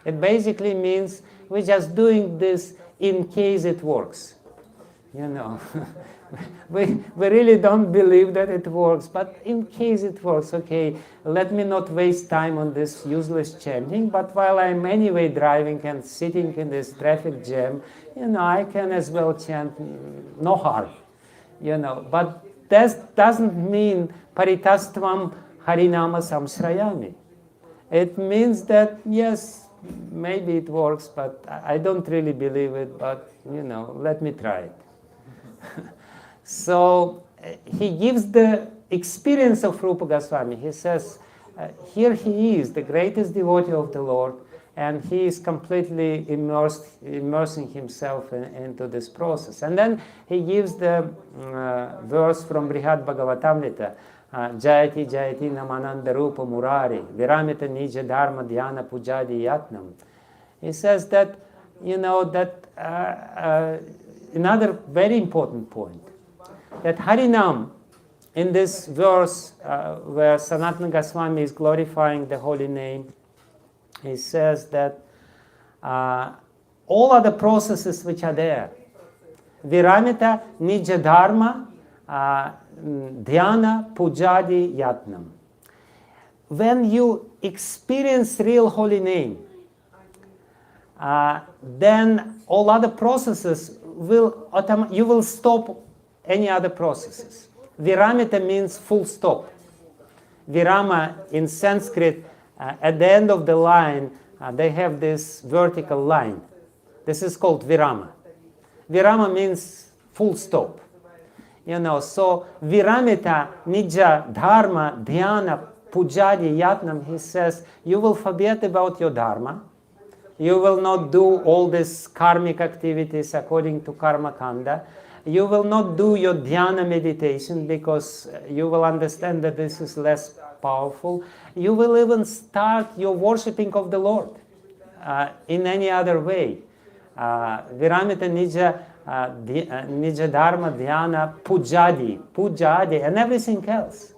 It basically means we're just doing this in case it works. We really don't believe that it works, but in case it works, okay, let me not waste time on this useless chanting, but while I'm anyway driving and sitting in this traffic jam, I can as well chant, no harm, But that doesn't mean Paritastvam Harinama Samshrayami. It means that, yes, maybe it works, but I don't really believe it, but, let me try it. So he gives the experience of Rupa Goswami. He says, here he is, the greatest devotee of the Lord, and he is completely immersing himself into this process. And then he gives the verse from Brihad Bhagavatamrita, Jayati Jayati Namananda Rupa Murari, Viramita Nija Dharma Dhyana Pujadi Yatnam. He says that, another very important point, that Harinam, in this verse where Sanatana Goswami is glorifying the holy name, he says that all other processes which are there, Viramita Nija Dharma Dhyana Pujadi Yatnam. When you experience real holy name, then all other processes you will stop any other processes. Viramita means full stop. Virama in Sanskrit, at the end of the line, they have this vertical line. This is called virama. Virama means full stop. So Viramita Nija Dharma Dhyana Pujadi Yatnam, he says, you will forget about your dharma. You will not do all these karmic activities according to Karma Kanda. You will not do your dhyana meditation because you will understand that this is less powerful. You will even start your worshipping of the Lord in any other way. Viramita Nija Dharma Dhyana Pujadi, and everything else.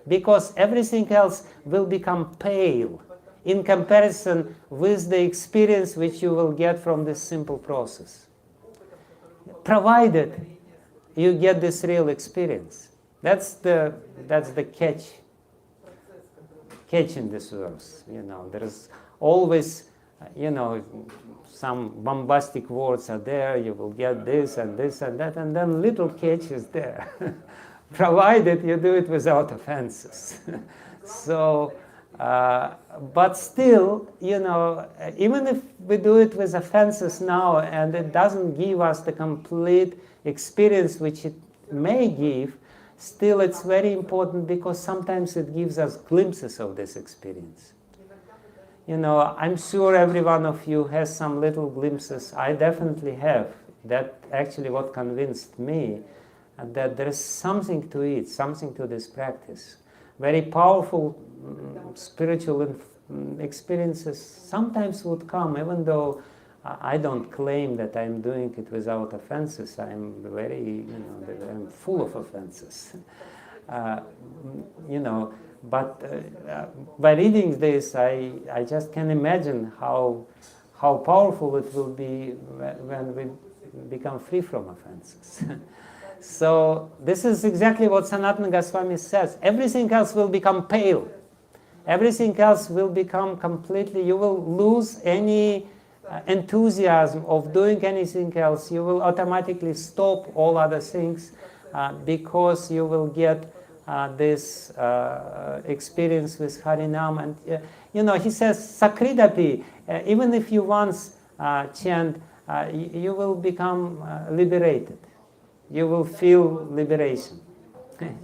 Because everything else will become pale in comparison with the experience which you will get from this simple process. Provided you get this real experience. That's the catch in this verse. There is always you know, some bombastic words are there, you will get this and this and that, and then little catch is there, provided you do it without offenses. So, but still, you know, even if we do it with offenses now and it doesn't give us the complete experience which it may give, still it's very important because sometimes it gives us glimpses of this experience. You know, I'm sure every one of you has some little glimpses. I definitely have. That actually what convinced me that there is something to it, something to this practice. Very powerful spiritual experiences sometimes would come, even though I don't claim that I'm doing it without offenses. I'm very, you know, I'm full of offenses. You know, but by reading this, I just can imagine how powerful it will be when we become free from offenses. So this is exactly what Sanatana Goswami says. Everything else will become pale. Everything else will become completely, you will lose any enthusiasm of doing anything else. You will automatically stop all other things because you will get this experience with Harinam. And you know, he says, Sakridapi, even if you once chant, you will become liberated. You will feel liberation.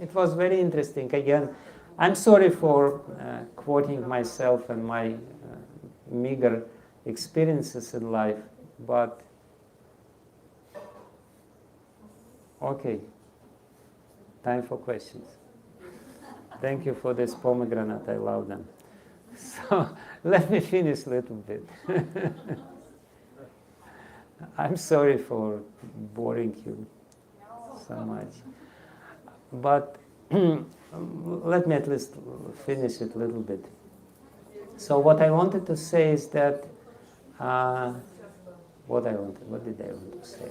It was very interesting. Again, I'm sorry for quoting myself and my meager experiences in life, but okay, time for questions. Thank you for this pomegranate, I love them. So let me finish a little bit. I'm sorry for boring you so much, but let me at least finish it a little bit. So what I wanted to say is that what did I want to say?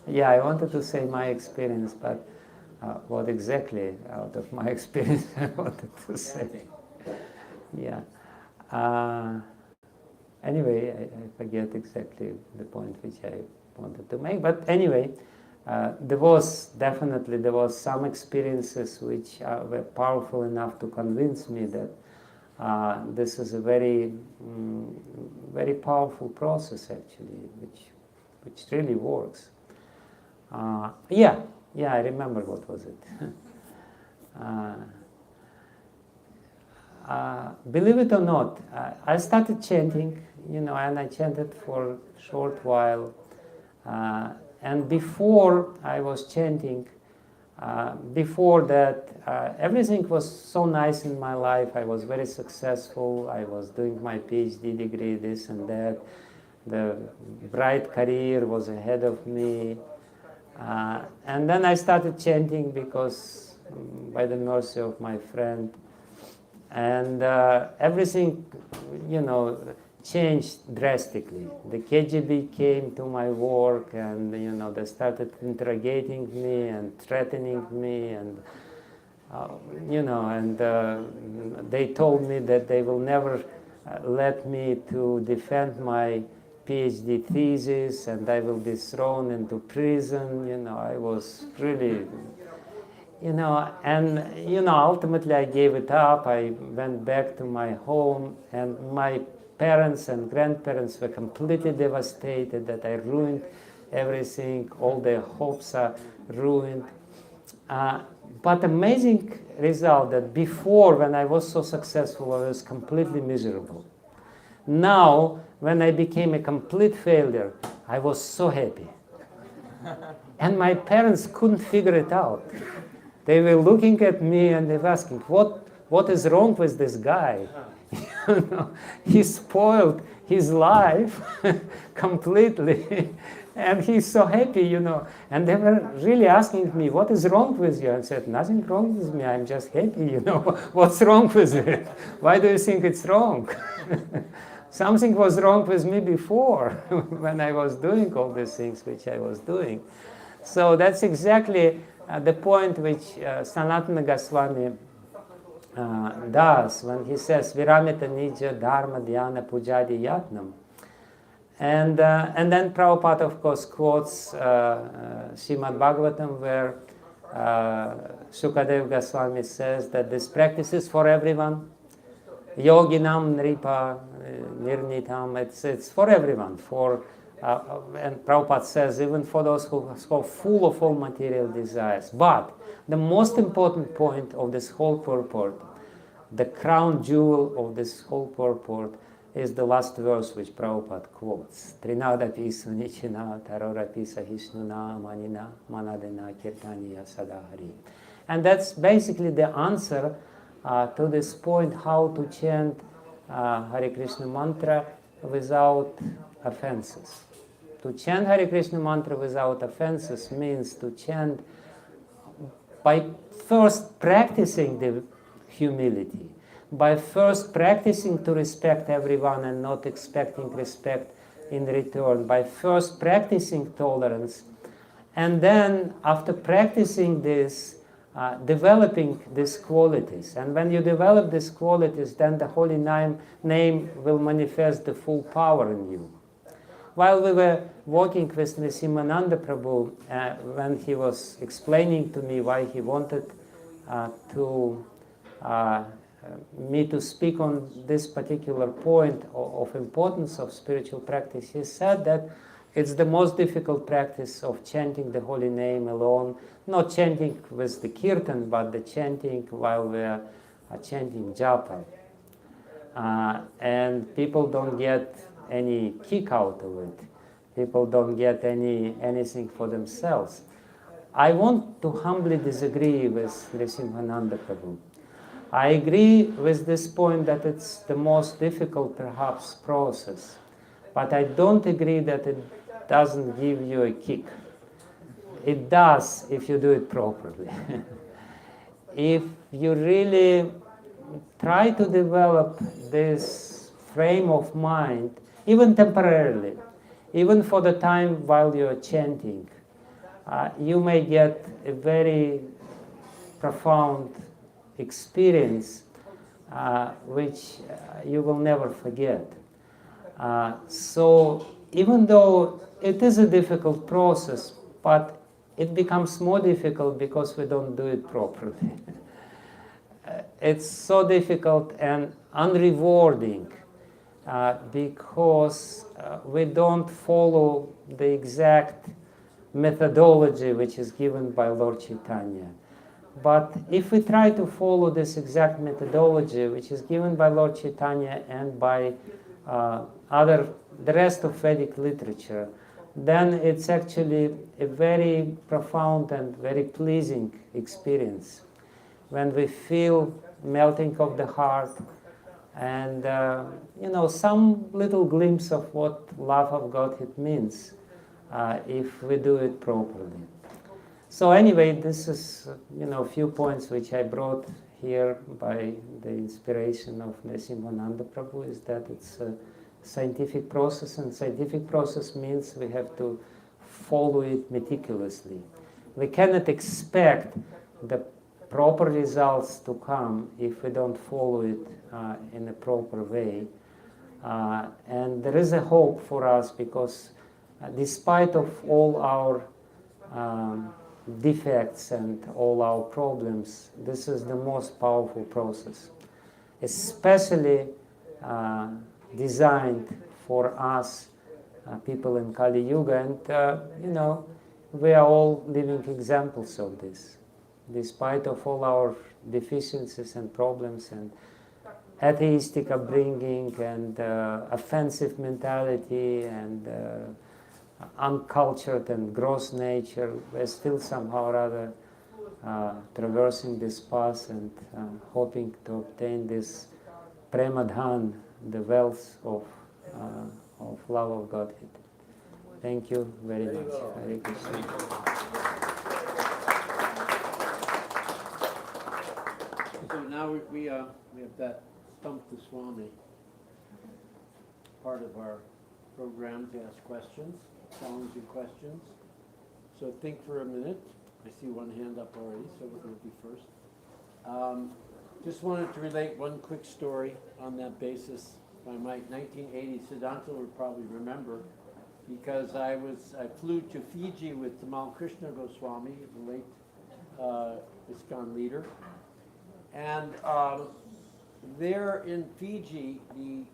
Yeah, I wanted to say my experience, but what exactly out of my experience I wanted to say? Yeah. Anyway, I forget exactly the point which I wanted to make, but anyway, there was some experiences which were powerful enough to convince me that this is a very, very powerful process actually, which really works. Yeah, I remember what was it. Believe it or not, I started chanting, you know, and I chanted for a short while. And before I was chanting, before that, everything was so nice in my life. I was very successful. I was doing my PhD degree, this and that. The bright career was ahead of me. And then I started chanting because, by the mercy of my friend, and everything, you know, changed drastically. The KGB came to my work, and you know, they started interrogating me and threatening me, and you know, and they told me that they will never let me to defend my PhD thesis, and I will be thrown into prison. You know, I was really, you know, and you know, ultimately I gave it up. I went back to my home, and my parents and grandparents were completely devastated that I ruined everything. All their hopes are ruined. But amazing result that before, when I was so successful, I was completely miserable. Now, when I became a complete failure, I was so happy. And my parents couldn't figure it out. They were looking at me and they were asking, what is wrong with this guy? You know, he spoiled his life completely, and he's so happy, you know. And they were really asking me, what is wrong with you? I said, nothing wrong with me, I'm just happy, you know. What's wrong with it? Why do you think it's wrong? Something was wrong with me before, when I was doing all these things which I was doing. So that's exactly the point which Sanatana Goswami does when he says Viramita Nija Dharma Dhyana Pujadi Yatnam. And then Prabhupada, of course, quotes Srimad Bhagavatam, where Shukadev Goswami says that this practice is for everyone. Yoginam Nripa Nirnitam, it's for everyone. And Prabhupada says, even for those who are full of all material desires. But the most important point of this whole purport, the crown jewel of this whole purport, is the last verse which Prabhupada quotes. Trinadapi sunichina tarorapi sahishnuna manina manadena kirtaniya sadahari. And that's basically the answer to this point, how to chant Hare Krishna mantra without offenses. To chant Hare Krishna mantra without offenses means to chant by first practicing the humility, by first practicing to respect everyone and not expecting respect in return, by first practicing tolerance, and then after practicing this, developing these qualities. And when you develop these qualities, then the holy name will manifest the full power in you. While we were walking with Nrsimhananda Prabhu, when he was explaining to me why he wanted me to speak on this particular point of importance of spiritual practice, he said that it's the most difficult practice of chanting the holy name alone, not chanting with the kirtan, but the chanting while we are chanting japa. And people don't get any kick out of it. People don't get anything for themselves. I want to humbly disagree with Nrsimhananda Prabhu. I agree with this point that it's the most difficult, perhaps, process. But I don't agree that it doesn't give you a kick. It does if you do it properly. If you really try to develop this frame of mind, even temporarily, even for the time while you're chanting, you may get a very profound experience which you will never forget. So even though it is a difficult process, but it becomes more difficult because we don't do it properly. It's so difficult and unrewarding because we don't follow the exact methodology which is given by Lord Chaitanya. But if we try to follow this exact methodology which is given by Lord Chaitanya and by the rest of Vedic literature, then it's actually a very profound and very pleasing experience when we feel melting of the heart and some little glimpse of what love of Godhead means if we do it properly. So anyway, this is a few points which I brought here by the inspiration of Nrsimhananda Prabhu, is that it's a scientific process, and scientific process means we have to follow it meticulously. We cannot expect the proper results to come if we don't follow it in a proper way. And there is a hope for us because despite of all our defects and all our problems, this is the most powerful process, especially designed for us people in Kali Yuga, and we are all living examples of this. Despite of all our deficiencies and problems and atheistic upbringing and offensive mentality and uncultured and gross nature, we're still somehow or other traversing this path and hoping to obtain this premadhan, the wealth of love of Godhead. Thank you very much. Hare Krishna.
So now we have that Stump the Swami part of our program to ask questions, challenging questions. So think for a minute. I see one hand up already, so we're going to be first. Just wanted to relate one quick story on that basis. If I might, 1980, Siddhanta would probably remember, because I flew to Fiji with Tamal Krishna Goswami, the late ISKCON leader. And there in Fiji, the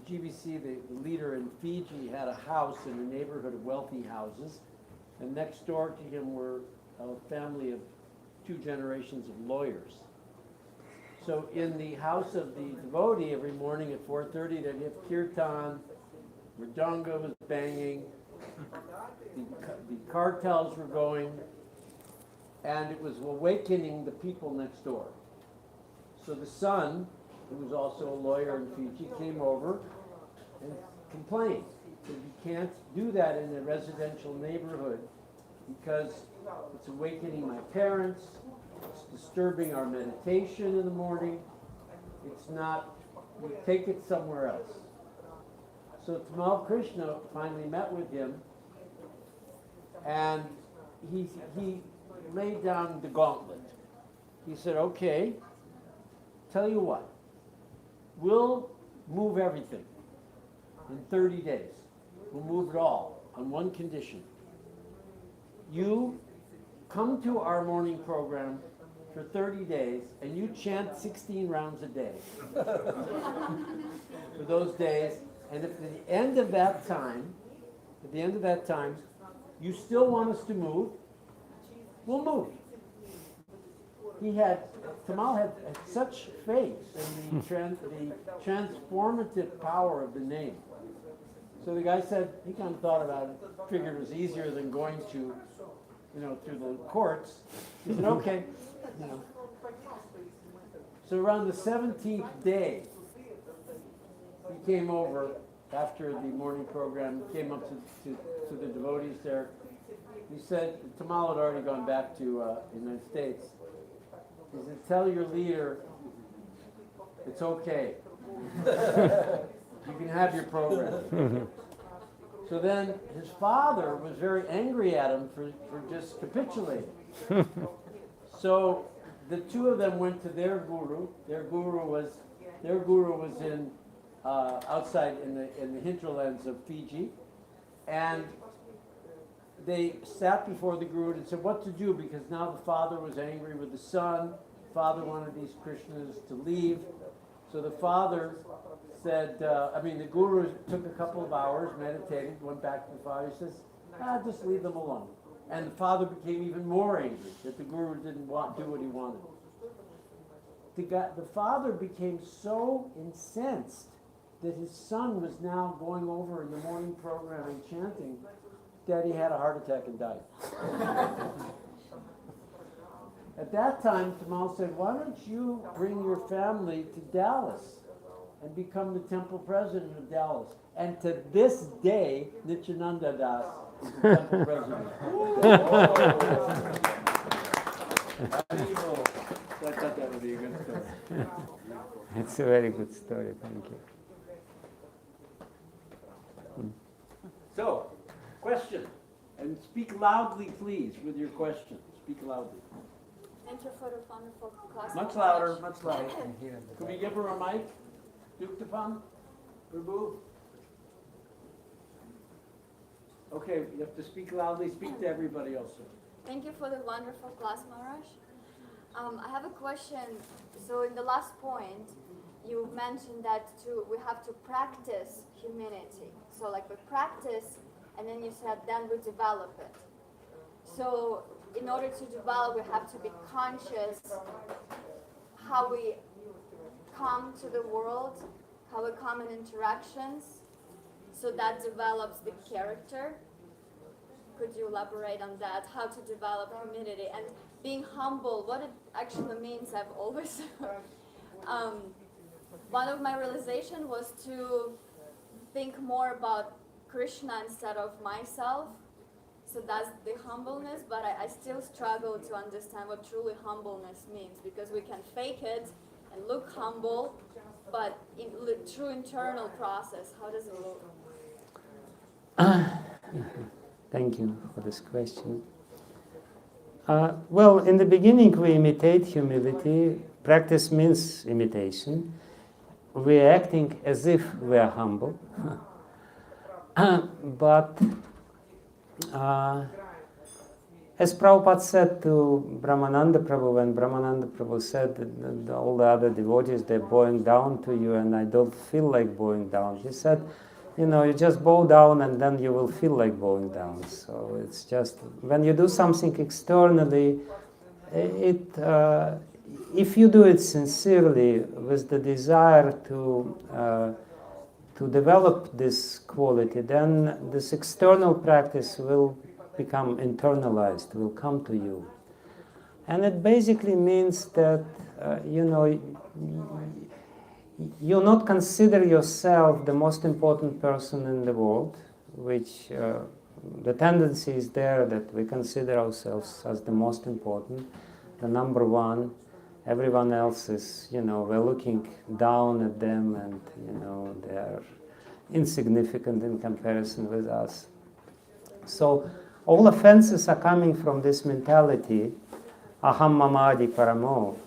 GBC, the leader in Fiji, had a house in a neighborhood of wealthy houses. And next door to him were a family of 2 generations of lawyers. So in the house of the devotee, every morning at 4:30, they'd have kirtan, mridanga was banging, the cartels were going, and it was awakening the people next door. So the son, who was also a lawyer in Fiji, came over and complained that you can't do that in a residential neighborhood because it's awakening my parents, it's disturbing our meditation in the morning, it's not, we take it somewhere else. So Tamal Krishna finally met with him, and he laid down the gauntlet. He said, okay, tell you what, we'll move everything in 30 days. We'll move it all on one condition. You come to our morning program for 30 days and you chant 16 rounds a day for those days. And if at the end of that time, you still want us to move, we'll move. Tamal had such faith in the transformative power of the name. So the guy said, he kind of thought about it, figured it was easier than going to, through the courts. He said, okay. So around the 17th day, he came over after the morning program, came up to the devotees there. He said, Tamal had already gone back to the United States. He said, tell your leader it's okay. You can have your program. So then his father was very angry at him for just capitulating. So the 2 of them went to their guru. Their guru was in outside in the hinterlands of Fiji, and they sat before the guru and said what to do, because now the father was angry with the son. The father wanted these Krishnas to leave. So the father said, the guru took a couple of hours, meditated, went back to the father. He says, just leave them alone. And the father became even more angry that the guru didn't do what he wanted. The father became so incensed that his son was now going over in the morning program and chanting that he had a heart attack and died. At that time, Tamal said, why don't you bring your family to Dallas and become the temple president of Dallas? And to this day, Nityananda Das is the temple president. So I thought that would be a good story.
It's a very good story, thank you.
So, question. And speak loudly, please, with your question. Speak loudly.
Thank you for the wonderful class.
Much louder, much louder. Can we give her a mic? Duktapan? Prabhu? Okay, you have to speak loudly. Speak to everybody also.
Thank you for the wonderful class, Maharaj. I have a question. So in the last point, you mentioned that we have to practice humility. So like we practice, and then you said then we develop it. So in order to develop, we have to be conscious how we come to the world, how we come in interactions. So that develops the character. Could you elaborate on that? How to develop humility and being humble, what it actually means. I've always one of my realization was to think more about Krishna instead of myself. So that's the humbleness, but I still struggle to understand what truly humbleness means, because we can fake it and look humble, but in true internal process, how does it look?
Thank you for this question. Well, in the beginning we imitate humility. Practice means imitation. We are acting as if we are humble. But as Prabhupada said to Brahmananda Prabhu, when Brahmananda Prabhu said that all the other devotees, they're bowing down to you and I don't feel like bowing down. He said, you just bow down and then you will feel like bowing down. So it's just, when you do something externally, if you do it sincerely with the desire to develop this quality, then this external practice will become internalized, will come to you. And it basically means that, you not consider yourself the most important person in the world, which the tendency is there that we consider ourselves as the most important, the number one. Everyone else is, we're looking down at them and, they are insignificant in comparison with us. So all offenses are coming from this mentality, aham mamadi paramo,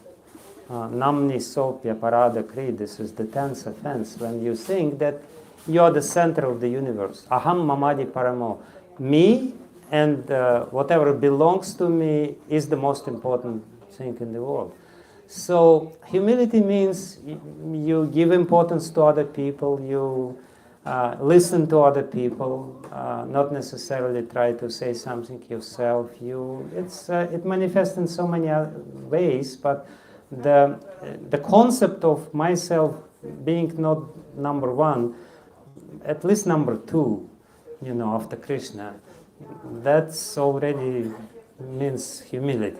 namni sopya parada kri. This is the 10th offense, when you think that you're the center of the universe. Aham mamadi paramo. Me and whatever belongs to me is the most important thing in the world. So humility means you give importance to other people, you listen to other people, not necessarily try to say something yourself. It manifests in so many ways, but the concept of myself being not number one, at least number two, after Krishna, that's already means humility.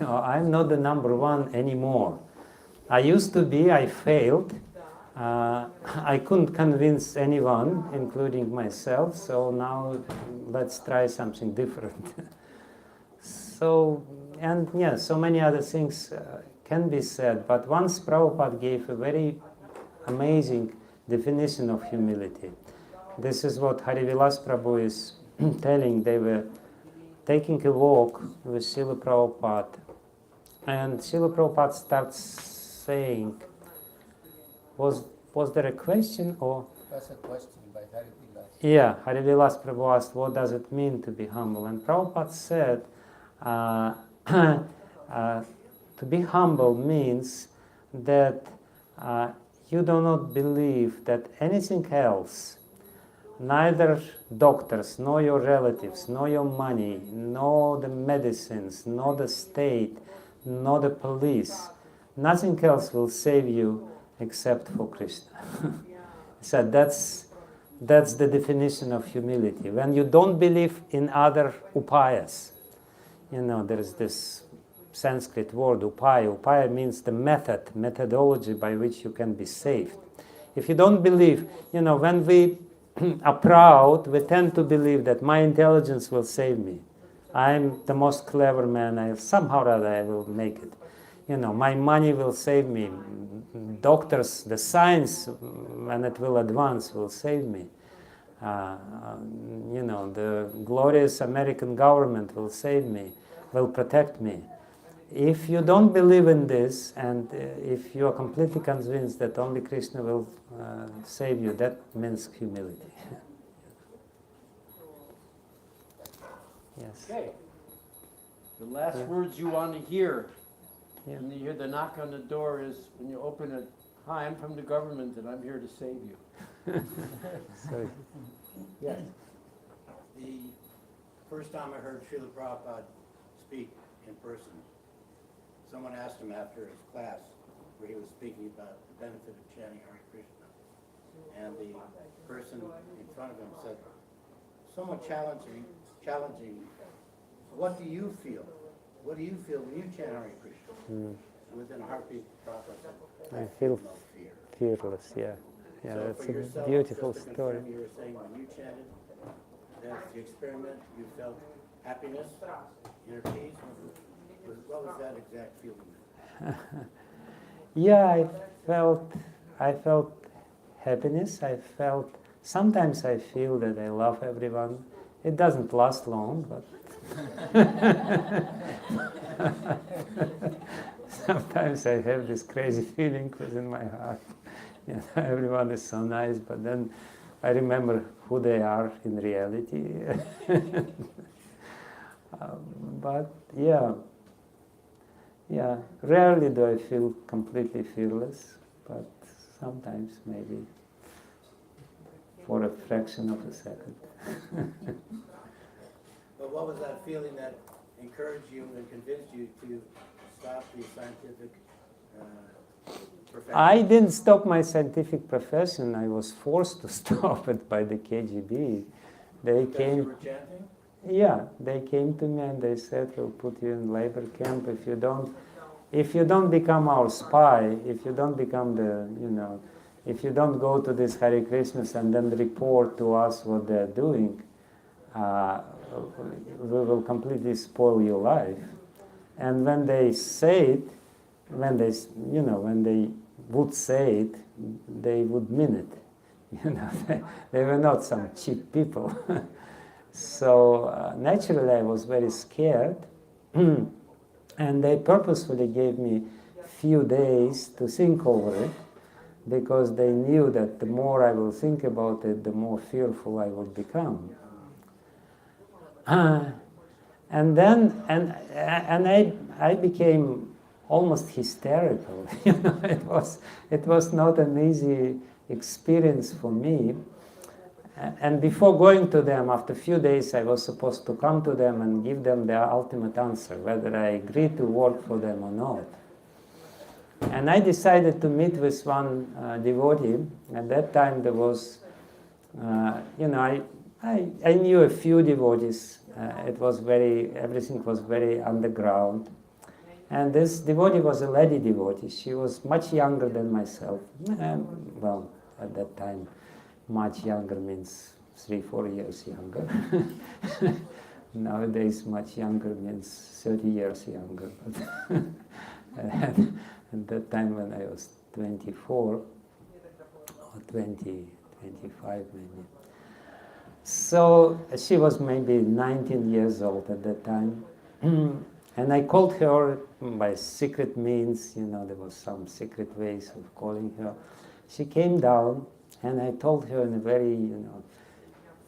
I'm not the number one anymore. I used to be, I failed. I couldn't convince anyone, including myself, so now let's try something different. So many other things can be said, but once Prabhupada gave a very amazing definition of humility. This is what Harivilas Prabhu is telling. They were taking a walk with Srila Prabhupada, and Srila Prabhupada starts saying, was there a question or?
That's a question by Harivilas.
Yeah, Harivilas Prabhu asked, what does it mean to be humble? And Prabhupada said, to be humble means that you do not believe that anything else, neither doctors, nor your relatives, nor your money, nor the medicines, nor the state, nor the police, nothing else will save you except for Krishna. So that's the definition of humility. When you don't believe in other upayas, there is this Sanskrit word upaya. Upaya means the methodology by which you can be saved. If you don't believe, when we are proud, we tend to believe that my intelligence will save me. I'm the most clever man. Somehow or other I will make it. My money will save me. Doctors, the science, when it will advance, will save me. The glorious American government will save me, will protect me. If you don't believe in this, and if you are completely convinced that only Krishna will save you, that means humility. Yes.
Okay. The last words you want to hear
Yeah.
when you hear the knock on the door is when you open it, hi, I'm from the government and I'm here to save you.
Sorry.
Yes.
The first time I heard Srila Prabhupada speak in person, someone asked him after his class where he was speaking about the benefit of chanting Hare Krishna. And the person in front of him said, somewhat challenging, what do you feel? What do you feel when you chant Hare Krishna? Within a heartbeat, Prabhupada said,
I feel
no fear.
fearless, yeah. Yeah,
So
that's
for
a
yourself,
beautiful
just to
story.
confirm, you were saying when you chanted, that's the experiment, you felt happiness, inner peace. What was that exact feeling?
Yeah, I felt happiness. Sometimes I feel that I love everyone It doesn't last long, but sometimes I have this crazy feeling within my heart. You know, everyone is so nice, but then I remember who they are in reality. But yeah, rarely do I feel completely fearless, but sometimes maybe for a fraction of a second.
But what was that feeling that encouraged you and convinced you to stop the scientific profession?
I didn't stop my scientific profession. I was forced to stop it by the KGB. They
Because
came.
you were chanting?
Yeah, they came to me and they said, "We'll put you in labor camp if you don't become our spy, if you don't become if you don't go to these Hare Krishnas and then report to us what they're doing, we will completely spoil your life." And when they say it, when they would say it, they would mean it. They were not some cheap people. So naturally, I was very scared, and they purposefully gave me few days to think over it, because they knew that the more I will think about it, the more fearful I would become. And then, I became almost hysterical. It was not an easy experience for me. And before going to them, after a few days, I was supposed to come to them and give them the ultimate answer, whether I agree to work for them or not. And I decided to meet with one devotee. At that time, there was, I knew a few devotees. Everything was very underground. And this devotee was a lady devotee. She was much younger than myself. Well, at that time, much younger means 3-4 years younger. Nowadays, much younger means 30 years younger. At that time when I was 24, or 20, 25 maybe. So she was maybe 19 years old at that time. And I called her by secret means, there was some secret ways of calling her. She came down, and I told her in a very,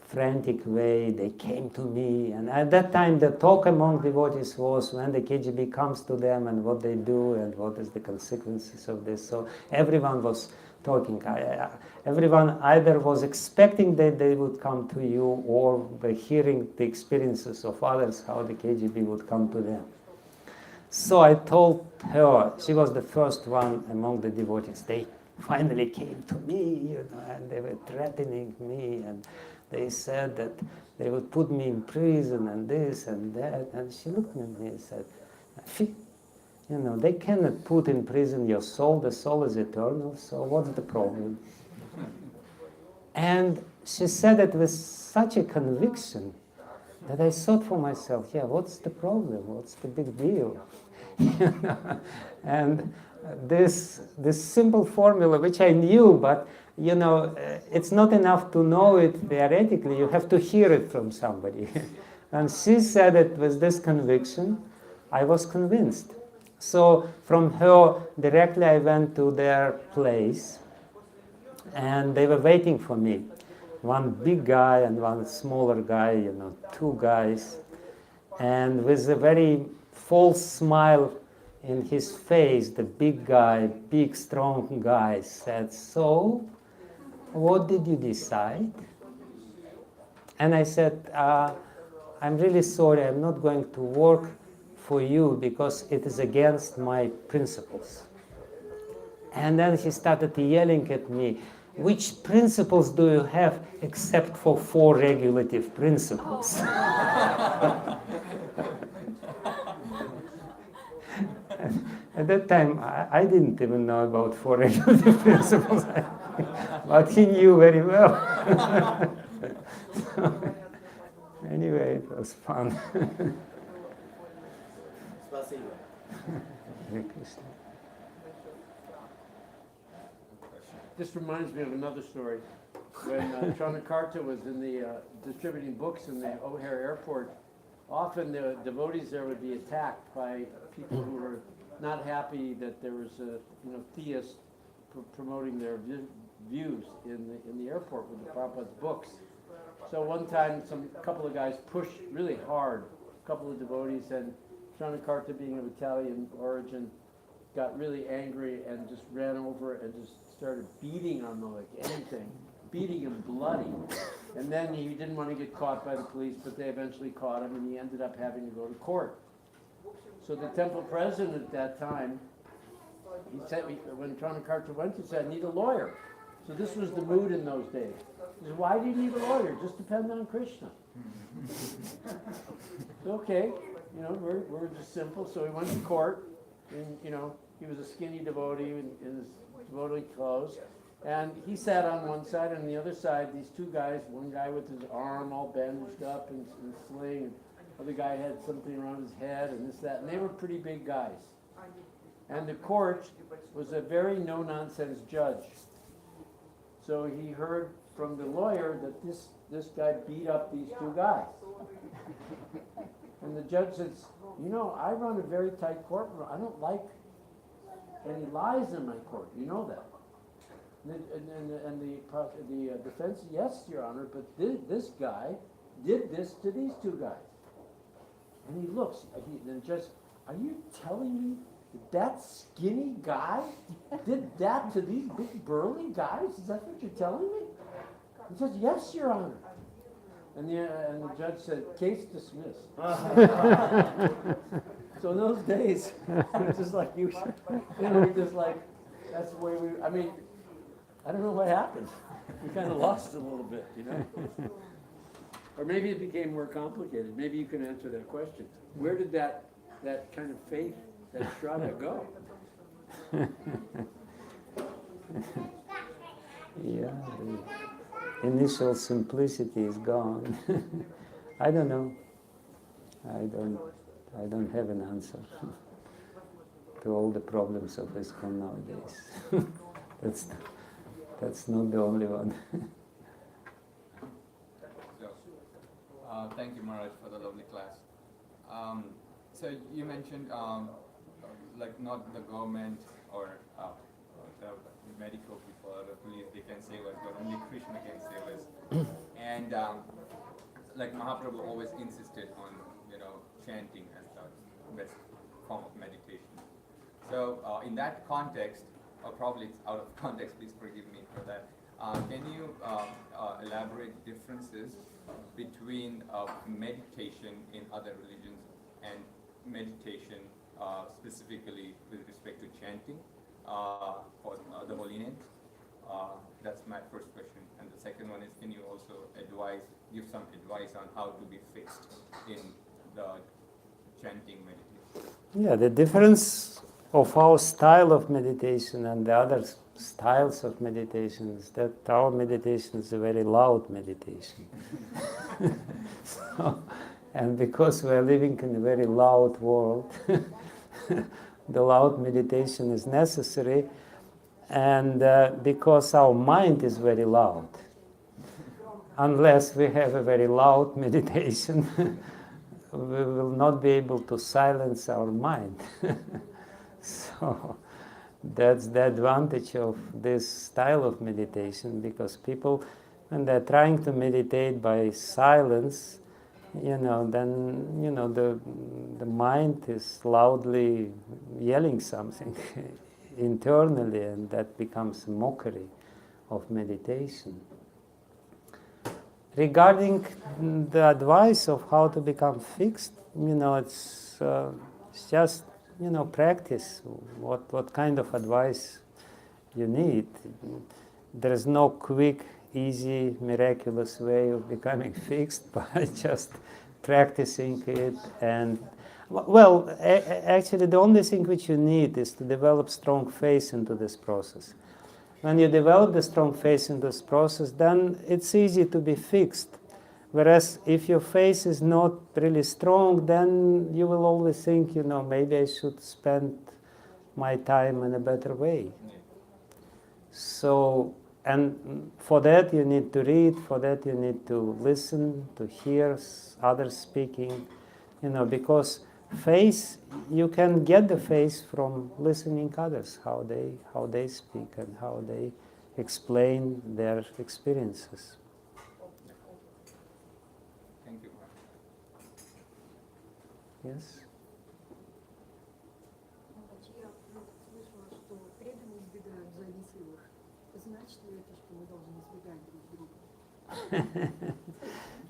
frantic way. They came to me, and at that time the talk among devotees was when the KGB comes to them and what they do and what is the consequences of this. So everyone was talking. Everyone either was expecting that they would come to you, or by hearing the experiences of others, how the KGB would come to them. So I told her, she was the first one among the devotees. They finally came to me, and they were threatening me, and they said that they would put me in prison and this and that. And she looked at me and said, they cannot put in prison your soul. The soul is eternal, so what's the problem? And she said it with such a conviction that I thought for myself, what's the problem? What's the big deal? And this simple formula, which I knew, but it's not enough to know it theoretically. You have to hear it from somebody. And she said it with this conviction. I was convinced. So from her, directly I went to their place, and they were waiting for me. One big guy and one smaller guy, two guys. And with a very false smile in his face, the big guy, big strong guy, said, "So, what did you decide?" And I said, "I'm really sorry, I'm not going to work for you because it is against my principles." And then he started yelling at me, "Which principles do you have except for 4 regulative principles?" At that time, I didn't even know about 4 regulative principles, but he knew very well. So, anyway, it was fun.
Spasibo.
Hare Krishna.
This reminds me of another story. when Tranakarta was in the distributing books in the O'Hare Airport, often the devotees there would be attacked by people who were not happy that there was a theist promoting their views in the airport with the Prabhupada's books. So one time, a couple of guys pushed really hard, a couple of devotees, and Tranakarta, being of Italian origin, got really angry and just ran over and just started beating on them like anything, beating him bloody. And then he didn't want to get caught by the police, but they eventually caught him, and he ended up having to go to court. So the temple president at that time, he said, when Tranakarta went, he said, "I need a lawyer." So this was the mood in those days. He said, "Why do you need a lawyer? Just depend on Krishna." Okay, we're just simple. So he went to court, and he was a skinny devotee in his devotee clothes, and he sat on one side, and on the other side, these two guys. One guy with his arm all bandaged up and sling, and the other guy had something around his head, and this, that, and they were pretty big guys. And the court was a very no-nonsense judge. So he heard from the lawyer that this guy beat up these two guys. And the judge says, I run a very tight courtroom. I don't like any lies in my court. You know that. And the defense, yes, Your Honor, but this guy did this to these two guys. And he looks, and the judge, "Are you telling me that skinny guy did that to these big burly guys? Is that what you're telling me?" He says, "Yes, Your Honor." And the judge said, "Case dismissed." So in those days, it's just like we just like, that's the way I don't know what happened. We kind of lost it a little bit, Or maybe it became more complicated. Maybe you can answer that question. Where did that kind of faith, that Shraddha, go?
Yeah, the initial simplicity is gone. I don't know. I don't have an answer to all the problems of ISKCON nowadays. That's not the only one.
Thank you, Maharaj, for the lovely class. So you mentioned, not the government or the medical people or the police, they can save us, but only Krishna can save us. And Mahaprabhu always insisted on, chanting as the best form of meditation. So in that context, or probably it's out of context, please forgive me for that. Can you elaborate differences between meditation in other religions and meditation specifically with respect to chanting for the holy names? That's my first question. And the second one is, can you also give some advice on how to be fixed in the chanting meditation?
Yeah, the difference of our style of meditation and the other styles of meditation is that our meditation is a very loud meditation. And because we are living in a very loud world, the loud meditation is necessary, and because our mind is very loud. Unless we have a very loud meditation, we will not be able to silence our mind. So that's the advantage of this style of meditation, because people, when they're trying to meditate by silence, then the mind is loudly yelling something internally, and that becomes a mockery of meditation. Regarding the advice of how to become fixed, it's just practice. What kind of advice you need? There is no quick, easy, miraculous way of becoming fixed by just practicing it. And actually, the only thing which you need is to develop strong faith into this process. When you develop the strong faith in this process, then it's easy to be fixed. Whereas if your faith is not really strong, then you will always think, maybe I should spend my time in a better way. So and for that you need to read, for that you need to listen, to hear others speaking, because faith, you can get the faith from listening others, how they speak and how they explain their experiences.
Thank you.
Yes?
Я слышала, что преданные избегают завистливых. Значит ли это, что мы должны избегать друг друга?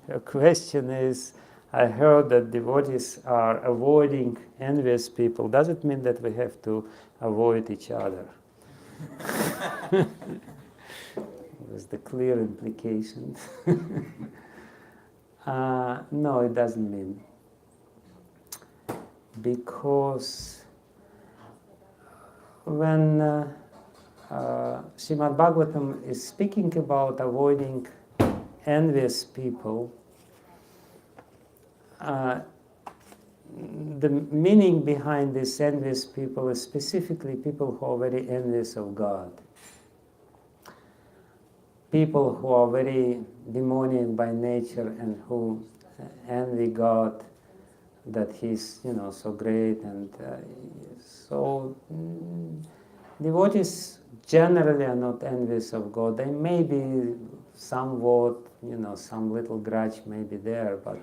The question is, I heard that devotees are avoiding envious people. Does it mean that we have to avoid each other? Was the clear implication. No, it doesn't mean. Because when Srimad Bhagavatam is speaking about avoiding envious people, the meaning behind these envious people is specifically people who are very envious of God. People who are very demoniac by nature and who envy God that He's, so great. And devotees generally are not envious of God. They may be somewhat, some little grudge may be there, but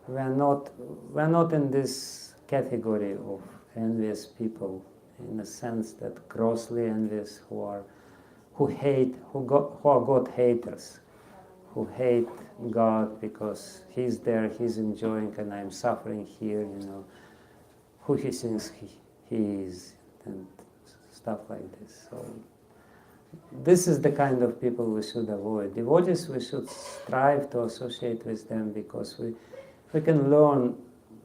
we're not in this category of envious people, in the sense that grossly envious, who are God haters, who hate God because He's there, He's enjoying, and I'm suffering here, who He thinks He is, and stuff like this. So this is the kind of people we should avoid. Devotees, we should strive to associate with them, because we can learn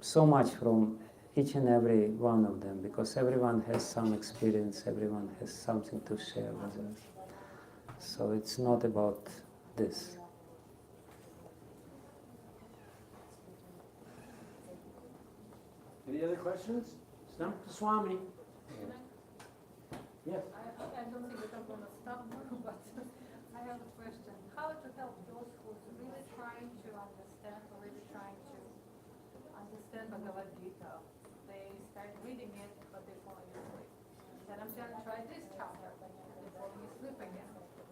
so much from each and every one of them, because everyone has some experience, everyone has something to share with us. So it's not about this.
Any other questions? Sanatana Goswami. Yes.
I don't think that I'm going to stop, but I have a question. How to help those who are really trying to understand, or really trying to understand Bhagavad Gita? They start reading it, but they fall asleep. Then I'm going to try this chapter, and they fall asleep again.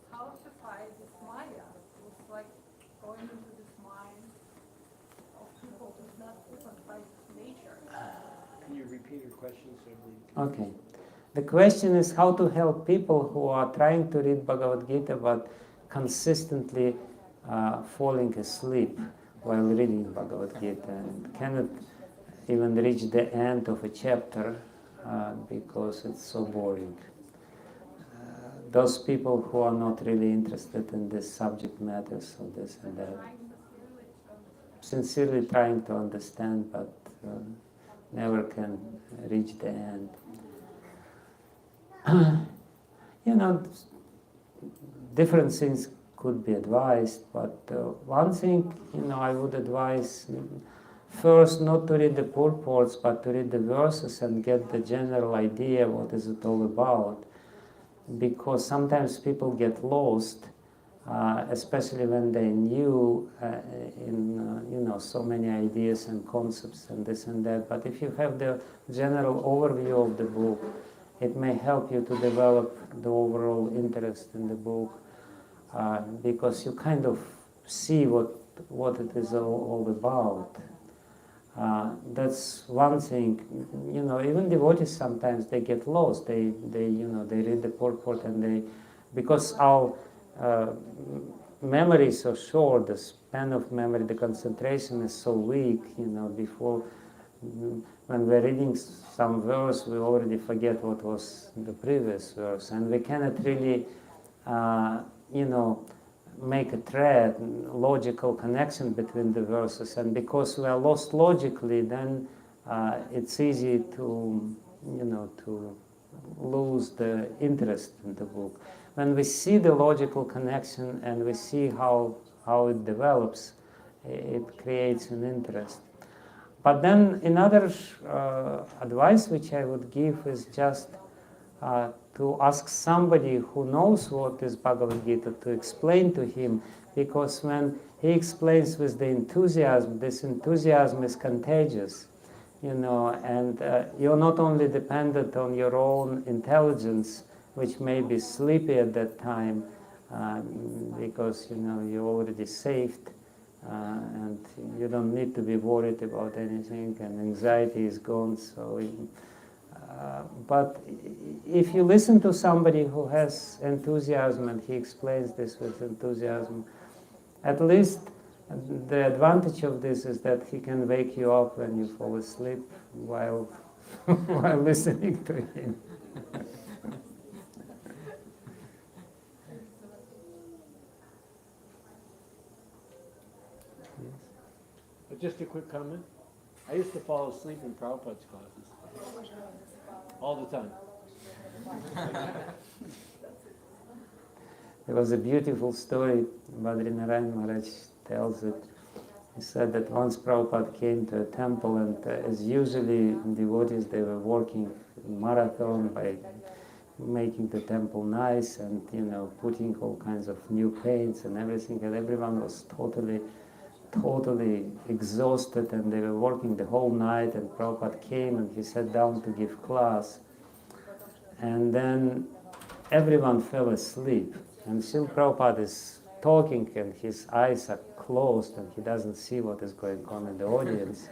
How to fight this Maya? It's like going into this mind of people who's not even by nature.
Can you repeat your question so we
Okay. The question is how to help people who are trying to read Bhagavad Gita but consistently falling asleep while reading Bhagavad Gita and cannot even reach the end of a chapter because it's so boring. Those people who are not really interested in this subject matter, so this and that, sincerely trying to understand but never can reach the end. Different things could be advised, but one thing, I would advise first not to read the purports, but to read the verses and get the general idea what is it all about, because sometimes people get lost, especially when they knew in so many ideas and concepts and this and that. But if you have the general overview of the book, it may help you to develop the overall interest in the book, because you kind of see what it is all about. That's one thing. Even devotees sometimes they get lost. They read the purport and because our memory is so short, the span of memory, the concentration is so weak. Before when we're reading some verse, we already forget what was the previous verse, and we cannot really, make a thread, logical connection between the verses. And because we are lost logically, then it's easy to lose the interest in the book. When we see the logical connection and we see how it develops, it creates an interest. But then another advice which I would give is just to to ask somebody who knows what is Bhagavad Gita to explain to him, because when he explains with the enthusiasm, this enthusiasm is contagious, and you're not only dependent on your own intelligence, which may be sleepy at that time, because you're already saved, and you don't need to be worried about anything, and anxiety is gone. So, but if you listen to somebody who has enthusiasm and he explains this with enthusiasm, at least the advantage of this is that he can wake you up when you fall asleep while while listening to him.
But just a quick comment. I used to fall asleep in Prabhupada's classes. All the time.
There was a beautiful story, Badrinarayan Maharaj tells it. He said that once Prabhupada came to a temple, and as usually devotees, they were working marathon by making the temple nice and putting all kinds of new paints and everything, and everyone was totally exhausted, and they were working the whole night, and Prabhupada came and he sat down to give class, and then everyone fell asleep, and Srila Prabhupada is talking and his eyes are closed and he doesn't see what is going on in the audience.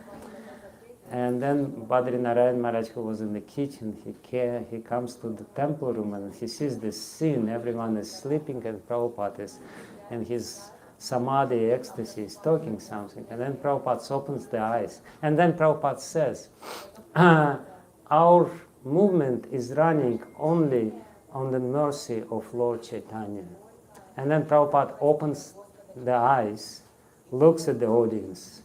And then Badrinarayan Maharaj, who was in the kitchen, he comes to the temple room and he sees this scene. Everyone is sleeping and Prabhupada is, and his samadhi, ecstasy, is talking something. And then Prabhupada opens the eyes. And then Prabhupada says, our movement is running only on the mercy of Lord Chaitanya. And then Prabhupada opens the eyes, looks at the audience,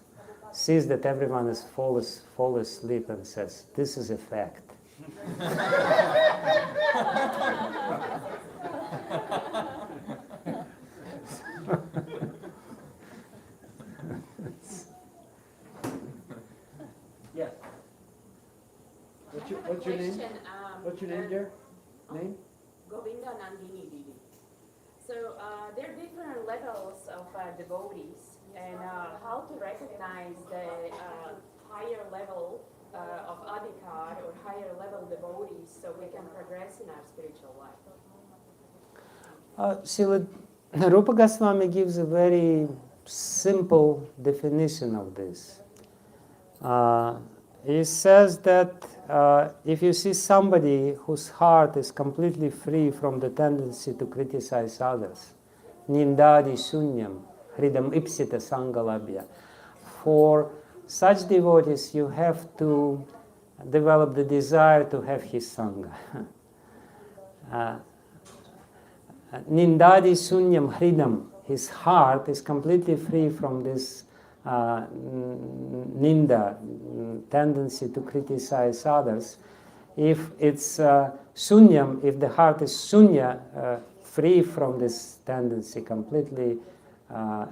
sees that everyone is fall asleep and says, this is a fact.
Yes. What's your name? What's your name, dear? Name?
Govinda Nandini Didi. So there are different levels of devotees, and how to recognize the higher level of adhikar or higher level devotees so we can progress in our spiritual life.
Srila Rupa Goswami gives a very simple definition of this. He says that if you see somebody whose heart is completely free from the tendency to criticize others, nindadi shunyam, hridam ipsita sangalabhya, for such devotees you have to develop the desire to have his sangha. Nindadi shunyam hridam, his heart is completely free from this ninda, tendency to criticize others. If it's shunyam, if the heart is shunya, free from this tendency, completely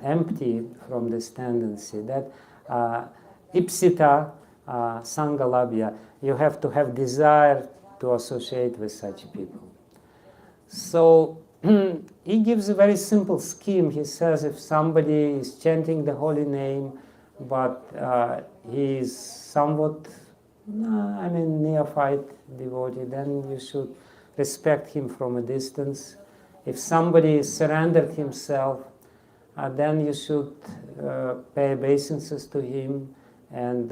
empty from this tendency, that ipsita sangalabhya, you have to have desire to associate with such people. So he gives a very simple scheme. He says if somebody is chanting the holy name, but he is somewhat, neophyte devotee, then you should respect him from a distance. If somebody surrendered himself, then you should pay obeisances to him and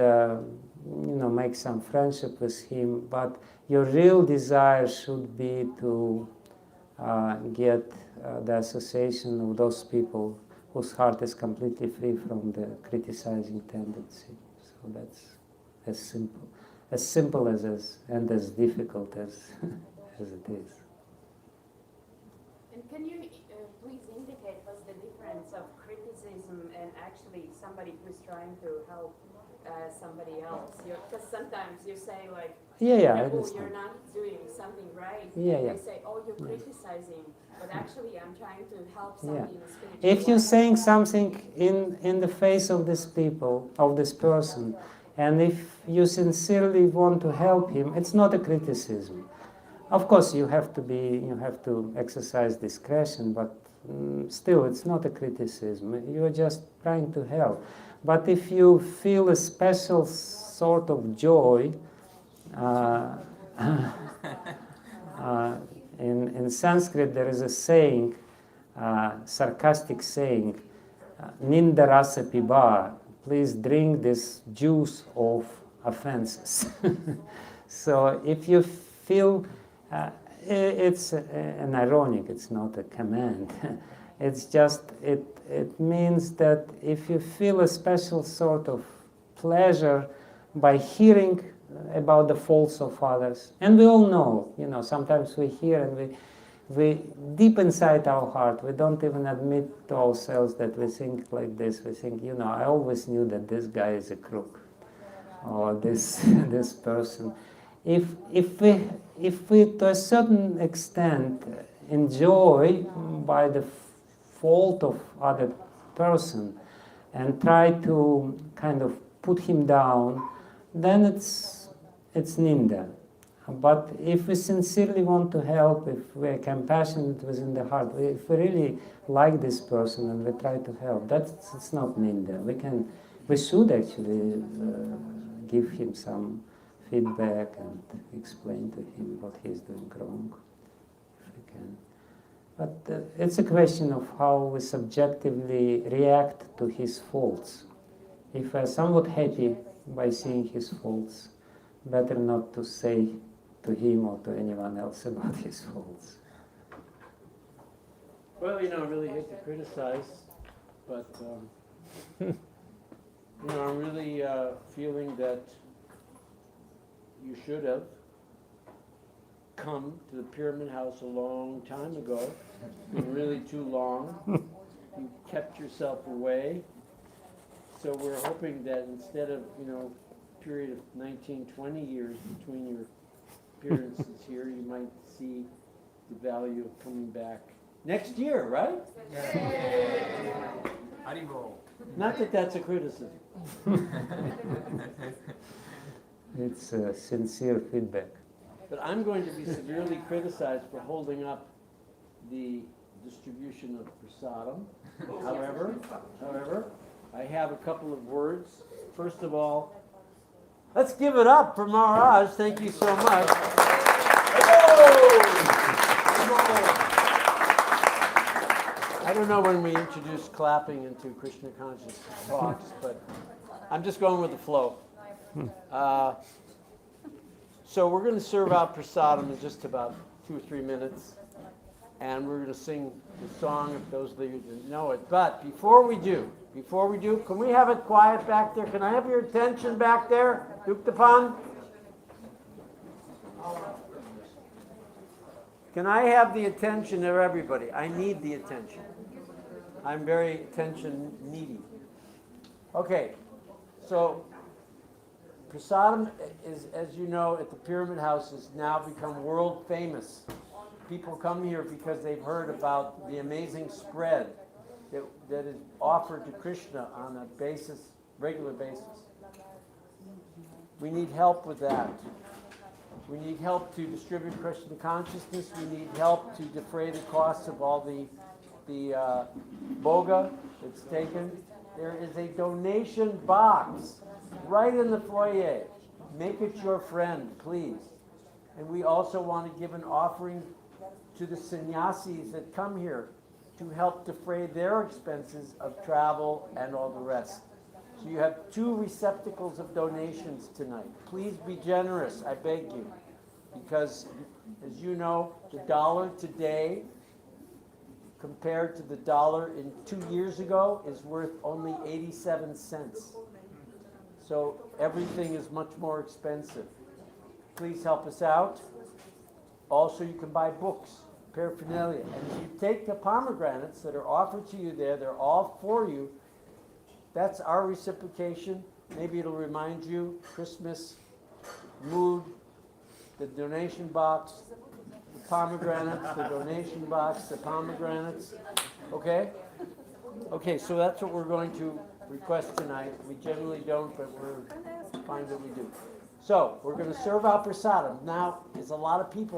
make some friendship with him. But your real desire should be to get the association of those people whose heart is completely free from the criticizing tendency. So that's as simple as and as difficult as it is.
And can you please indicate what's the difference of criticism and actually somebody who's trying to help somebody else? Because sometimes you say like,
I
oh,
understand.
you're not doing something right.
Yeah.
They say, oh, you're criticizing, but actually I'm trying to help
Yeah.
somebody in the spiritual
If you're
life.
saying something in the face of this person, and if you sincerely want to help him, it's not a criticism. Of course, you have to exercise discretion, but still, it's not a criticism. You are just trying to help. But if you feel a special sort of joy, in Sanskrit there is a saying, sarcastic saying, Ninda rasa piba, please drink this juice of offenses. So if you feel, it's an ironic, it's not a command. It's just, it means that if you feel a special sort of pleasure by hearing about the faults of others, and we all know, sometimes we hear and we deep inside our heart, we don't even admit to ourselves that we think like this. We think, I always knew that this guy is a crook, or this this person. If we to a certain extent enjoy by the fault of other person and try to kind of put him down, then it's ninda. But if we sincerely want to help, if we're compassionate within the heart, if we really like this person and we try to help, it's not ninda. We should actually give him some feedback and explain to him what he's doing wrong, if we can. But it's a question of how we subjectively react to his faults. If we're somewhat happy by seeing his faults, better not to say to him or to anyone else about his faults.
Well, I really hate to criticize, but I'm really feeling that you should have come to the Pyramid House a long time ago. It's been really too long. You kept yourself away. So we're hoping that instead of, a period of 19, 20 years between your appearances here, you might see the value of coming back next year, right? Not that that's a criticism.
It's sincere feedback.
But I'm going to be severely criticized for holding up the distribution of prasadam. However, I have a couple of words. First of all, let's give it up for Maharaj. Thank you so much. I don't know when we introduce clapping into Krishna conscious talks, but I'm just going with the flow. So we're going to serve out prasadam in just about 2 or 3 minutes, and we're going to sing the song if those of you didn't know it. But before we do, can we have it quiet back there? Can I have your attention back there, Duktapan? Can I have the attention of everybody? I need the attention. I'm very attention needy. Okay, so prasadam is, as you know, at the Pyramid House has now become world famous. People come here because they've heard about the amazing spread that is offered to Krishna on a regular basis. We need help with that. We need help to distribute Krishna consciousness. We need help to defray the costs of all the boga that's taken. There is a donation box right in the foyer. Make it your friend, please. And we also want to give an offering to the sannyasis that come here to help defray their expenses of travel and all the rest. So you have 2 receptacles of donations tonight. Please be generous, I beg you. Because, as you know, the dollar today compared to the dollar in 2 years ago is worth only 87 cents. So everything is much more expensive. Please help us out. Also, you can buy books, paraphernalia. And if you take the pomegranates that are offered to you there, they're all for you. That's our reciprocation. Maybe it'll remind you, Christmas mood, the donation box, the pomegranates, the donation box, the pomegranates. Okay? Okay, so that's what we're going to request tonight. We generally don't, but we're fine that we do. So, we're going to serve out prasadam. Now, there's a lot of people